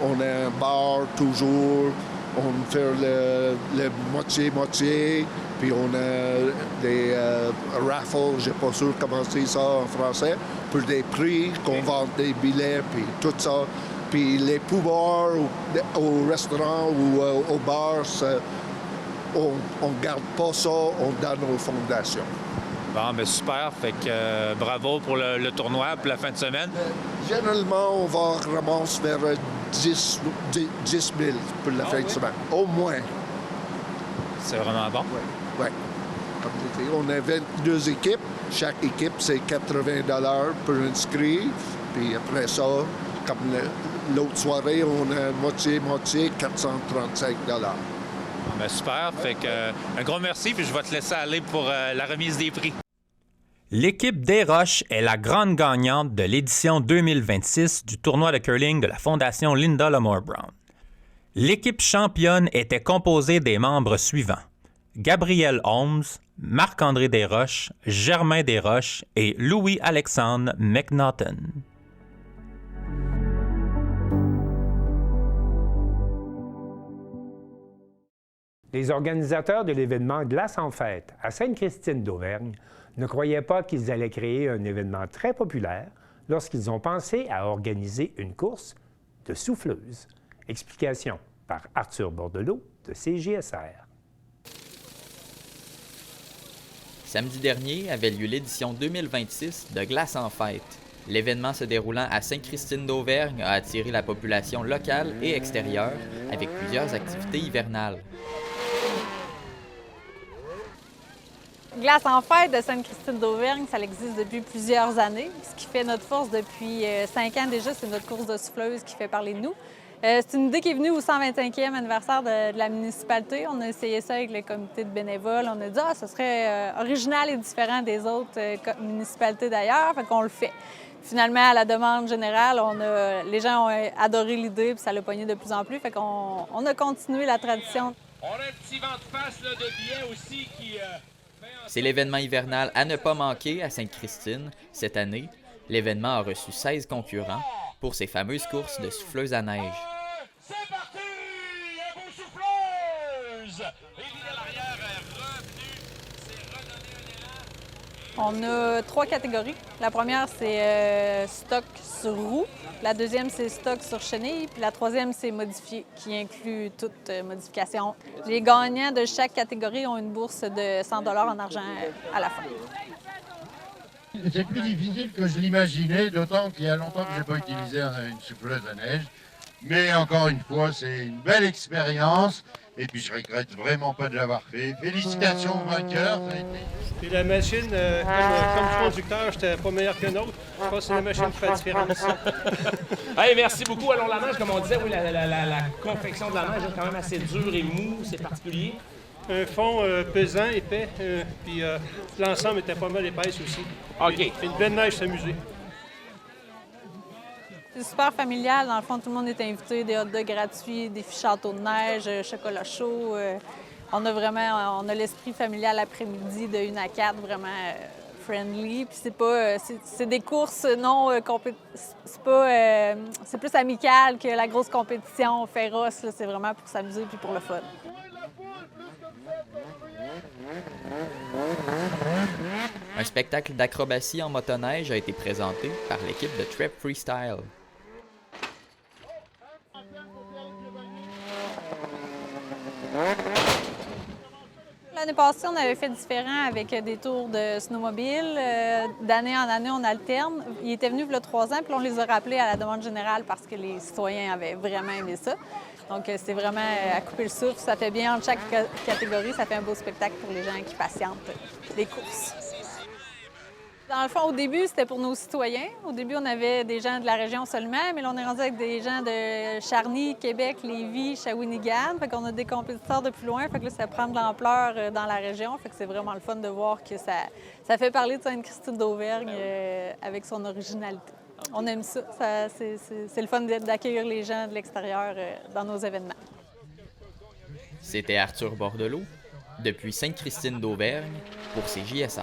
S: On a un bar toujours. On fait le moitié-moitié. Puis on a des raffles, je ne suis pas sûr comment c'est ça en français, pour des prix, qu'on vend des billets, puis tout ça. Puis les pouvoirs au restaurant ou au bar, on ne garde pas ça, on donne aux fondations.
R: Bon, bien super. Fait que bravo pour le tournoi, pour la fin de semaine.
S: Généralement, on va ramasser vers 10 000 pour la fin de semaine. Au moins.
R: C'est vraiment bon?
S: Oui. Comme je dis, on a 22 équipes. Chaque équipe, c'est 80 $ pour inscrire. Puis après ça, comme l'autre soirée, on a moitié, 435 $.
R: Ben super, fait que un gros merci, puis je vais te laisser aller pour la remise des prix.
Q: L'équipe des Roches est la grande gagnante de l'édition 2026 du tournoi de curling de la Fondation Linda Lamore Brown. L'équipe championne était composée des membres suivants: Gabriel Holmes, Marc-André Desroches, Germain Desroches et Louis-Alexandre McNaughton.
A: Les organisateurs de l'événement Glace en fête à Sainte-Christine d'Auvergne ne croyaient pas qu'ils allaient créer un événement très populaire lorsqu'ils ont pensé à organiser une course de souffleuses. Explication par Arthur Bordelot de CJSR.
T: Samedi dernier avait lieu l'édition 2026 de Glace en fête. L'événement se déroulant à Sainte-Christine d'Auvergne a attiré la population locale et extérieure avec plusieurs activités hivernales.
U: Glace en fête de Sainte-Christine d'Auvergne, ça existe depuis plusieurs années. Ce qui fait notre force depuis 5 ans déjà, c'est notre course de souffleuse qui fait parler de nous. C'est une idée qui est venue au 125e anniversaire de la municipalité. On a essayé ça avec le comité de bénévoles. On a dit « ce serait original et différent des autres municipalités d'ailleurs », fait qu'on le fait. Finalement, à la demande générale, les gens ont adoré l'idée, puis ça l'a pogné de plus en plus, fait qu'on a continué la tradition.
V: On a un petit vent de face là, de billets aussi qui...
T: C'est l'événement hivernal à ne pas manquer à Sainte-Christine. Cette année, l'événement a reçu 16 concurrents pour ses fameuses courses de souffleuses à neige.
V: C'est parti! Un beau souffleuse! Et l'idée à l'arrière est revenue. C'est redonné un élan.
U: On a 3 catégories. La première, c'est stock sur roue. La deuxième, c'est stock sur chenille. Puis la troisième, c'est modifié, qui inclut toute modification. Les gagnants de chaque catégorie ont une bourse de 100 $ en argent à la fin.
W: C'est plus difficile que je l'imaginais, d'autant qu'il y a longtemps que je n'ai pas utilisé une souffleuse à neige. Mais encore une fois, c'est une belle expérience. Et puis je regrette vraiment pas de l'avoir fait. Félicitations aux vainqueurs.
X: Puis la machine, comme conducteur, j'étais pas meilleur que l'autre. Je pense que c'est la machine qui fait la différence.
Y: Hey, merci beaucoup. Alors la neige, comme on disait, oui, la confection de la neige est quand même assez dure et mou, c'est particulier.
X: Un fond pesant, épais, puis l'ensemble était pas mal épaisse aussi.
Y: OK.
X: Puis une belle neige s'amuser.
U: C'est super familial. Dans le fond, tout le monde est invité, des hot dogs gratuits, des fiches château de neige, chocolat chaud. On a l'esprit familial l'après-midi de 1 à 4, vraiment friendly. Puis c'est des courses non c'est plus amical que la grosse compétition féroce. C'est vraiment pour s'amuser puis pour le fun.
T: Un spectacle d'acrobatie en motoneige a été présenté par l'équipe de Trap Freestyle.
U: L'année passée, on avait fait différent avec des tours de snowmobile. D'année en année, on alterne. Ils étaient venus il y a 3 ans, puis on les a rappelés à la demande générale parce que les citoyens avaient vraiment aimé ça. Donc, c'est vraiment à couper le souffle. Ça fait bien entre chaque catégorie. Ça fait un beau spectacle pour les gens qui patientent les courses. Dans le fond, au début, c'était pour nos citoyens. Au début, on avait des gens de la région seulement, mais là, on est rendu avec des gens de Charny, Québec, Lévis, Shawinigan. Fait qu'on a des compétiteurs de plus loin. Fait que là, ça prend de l'ampleur dans la région. Fait que c'est vraiment le fun de voir que ça fait parler de Sainte-Christine d'Auvergne avec son originalité. On aime ça. C'est le fun d'accueillir les gens de l'extérieur dans nos événements.
T: C'était Arthur Bordelot, depuis Sainte-Christine d'Auvergne, pour CJSR.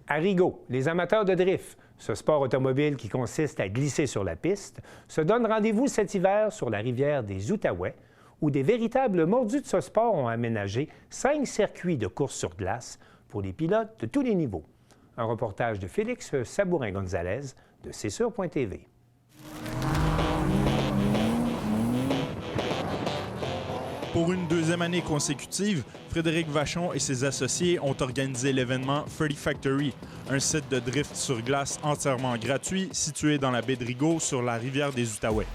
A: À Rigaud, les amateurs de drift, ce sport automobile qui consiste à glisser sur la piste, se donnent rendez-vous cet hiver sur la rivière des Outaouais, où des véritables mordus de ce sport ont aménagé 5 circuits de course sur glace pour les pilotes de tous les niveaux. Un reportage de Félix Sabourin-Gonzalez de CSUR.tv.
Z: Pour une 2e année consécutive, Frédéric Vachon et ses associés ont organisé l'événement 30 Factory, un site de drift sur glace entièrement gratuit situé dans la baie de Rigaud sur la rivière des Outaouais.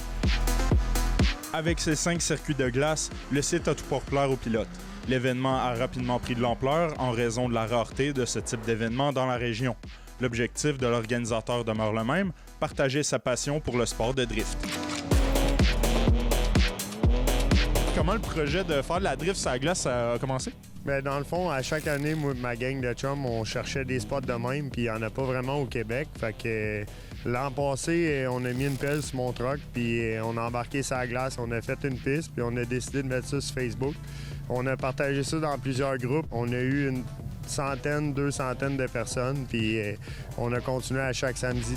Z: Avec ses 5 circuits de glace, le site a tout pour plaire aux pilotes. L'événement a rapidement pris de l'ampleur en raison de la rareté de ce type d'événement dans la région. L'objectif de l'organisateur demeure le même, partager sa passion pour le sport de drift. Comment le projet de faire de la drift sur la glace a commencé?
B: Bien, dans le fond, à chaque année, moi et ma gang de chums, on cherchait des spots de même, puis il n'y en a pas vraiment au Québec. Fait que l'an passé, on a mis une pelle sur mon truck, puis on a embarqué sur la glace, on a fait une piste, puis on a décidé de mettre ça sur Facebook. On a partagé ça dans plusieurs groupes. On a eu une centaine, 200 de personnes, puis on a continué à chaque samedi.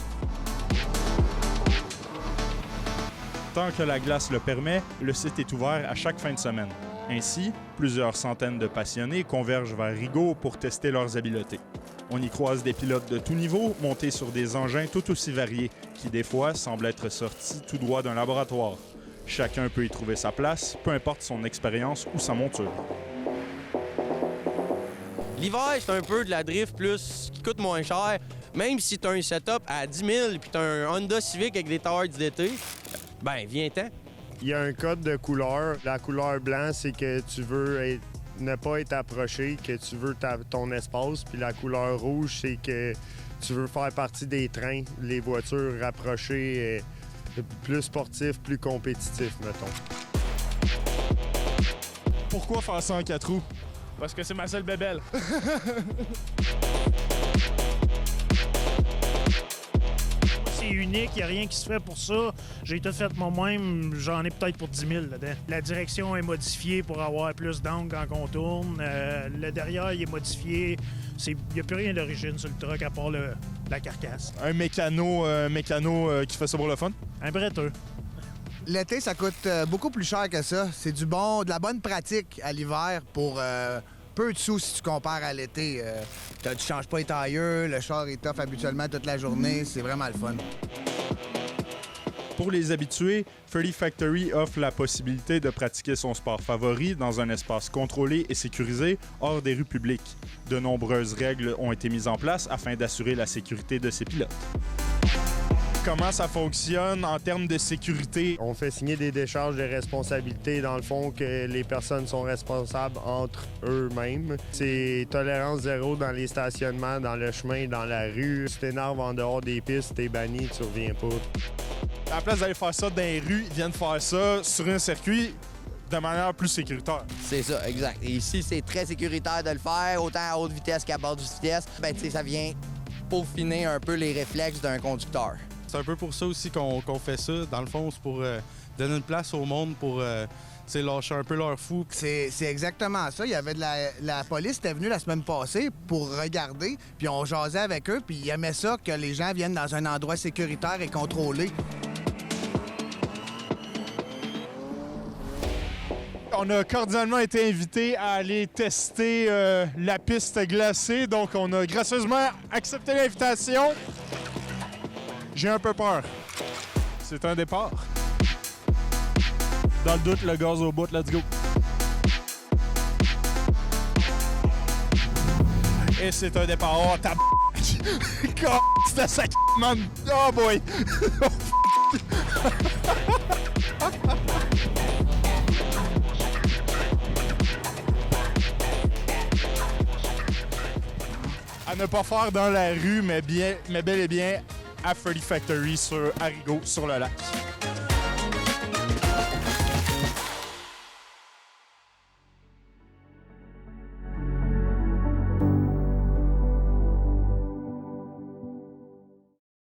Z: Tant que la glace le permet, le site est ouvert à chaque fin de semaine. Ainsi, plusieurs centaines de passionnés convergent vers Rigaud pour tester leurs habiletés. On y croise des pilotes de tout niveau montés sur des engins tout aussi variés qui, des fois, semblent être sortis tout droit d'un laboratoire. Chacun peut y trouver sa place, peu importe son expérience ou sa monture.
C: L'hiver, c'est un peu de la drift plus qui coûte moins cher. Même si tu as un setup à 10 000 puis tu as un Honda Civic avec des tires d'été, ben viens-t'en.
B: Il y a un code de couleur. La couleur blanc, c'est que tu veux ne pas être approché, que tu veux ton espace. Puis la couleur rouge, c'est que tu veux faire partie des trains, les voitures rapprochées, plus sportifs, plus compétitifs, mettons.
Z: Pourquoi faire ça en 4 roues?
Y: Parce que c'est ma seule bébelle.
D: C'est unique, il n'y a rien qui se fait pour ça. J'ai tout fait moi-même, j'en ai peut-être pour 10 000 là-dedans. La direction est modifiée pour avoir plus d'angle quand on tourne. Le derrière, il est modifié. Il n'y a plus rien d'origine sur le truck à part la carcasse.
Z: Un mécano qui fait ça pour le fun?
D: Un bretteux.
E: L'été, ça coûte beaucoup plus cher que ça. C'est de la bonne pratique à l'hiver pour peu de sous si tu compares à l'été. Tu changes pas les tailleurs, le char est tough habituellement toute la journée. C'est vraiment le fun.
Z: Pour les habitués, Furdy Factory offre la possibilité de pratiquer son sport favori dans un espace contrôlé et sécurisé hors des rues publiques. De nombreuses règles ont été mises en place afin d'assurer la sécurité de ses pilotes. Comment ça fonctionne en termes de sécurité?
B: On fait signer des décharges de responsabilité, dans le fond, que les personnes sont responsables entre eux-mêmes. C'est tolérance zéro dans les stationnements, dans le chemin, dans la rue. Si t'énerves en dehors des pistes, t'es banni, tu reviens pas.
Z: À la place d'aller faire ça dans les rues, ils viennent faire ça sur un circuit de manière plus sécuritaire.
E: C'est ça, exact. Et ici, c'est très sécuritaire de le faire, autant à haute vitesse qu'à basse vitesse. Ben, tu sais, ça vient peaufiner un peu les réflexes d'un conducteur.
F: C'est un peu pour ça aussi qu'on fait ça. Dans le fond, c'est pour donner une place au monde pour lâcher un peu leur fou.
E: C'est exactement ça. Il y avait la police était venue la semaine passée pour regarder, puis on jasait avec eux, puis ils aimaient ça que les gens viennent dans un endroit sécuritaire et contrôlé.
Z: On a cordialement été invités à aller tester la piste glacée, donc on a gracieusement accepté l'invitation. J'ai un peu peur. C'est un départ. Dans le doute, le gaz au bout, let's go. Et c'est un départ. Oh, ta c'était ça, man. Oh boy. À ne pas faire dans la rue, mais bel et bien à Furdy Factory sur Rigaud, sur le lac.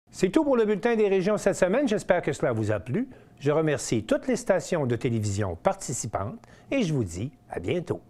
A: C'est tout pour le bulletin des régions cette semaine. J'espère que cela vous a plu. Je remercie toutes les stations de télévision participantes et je vous dis à bientôt.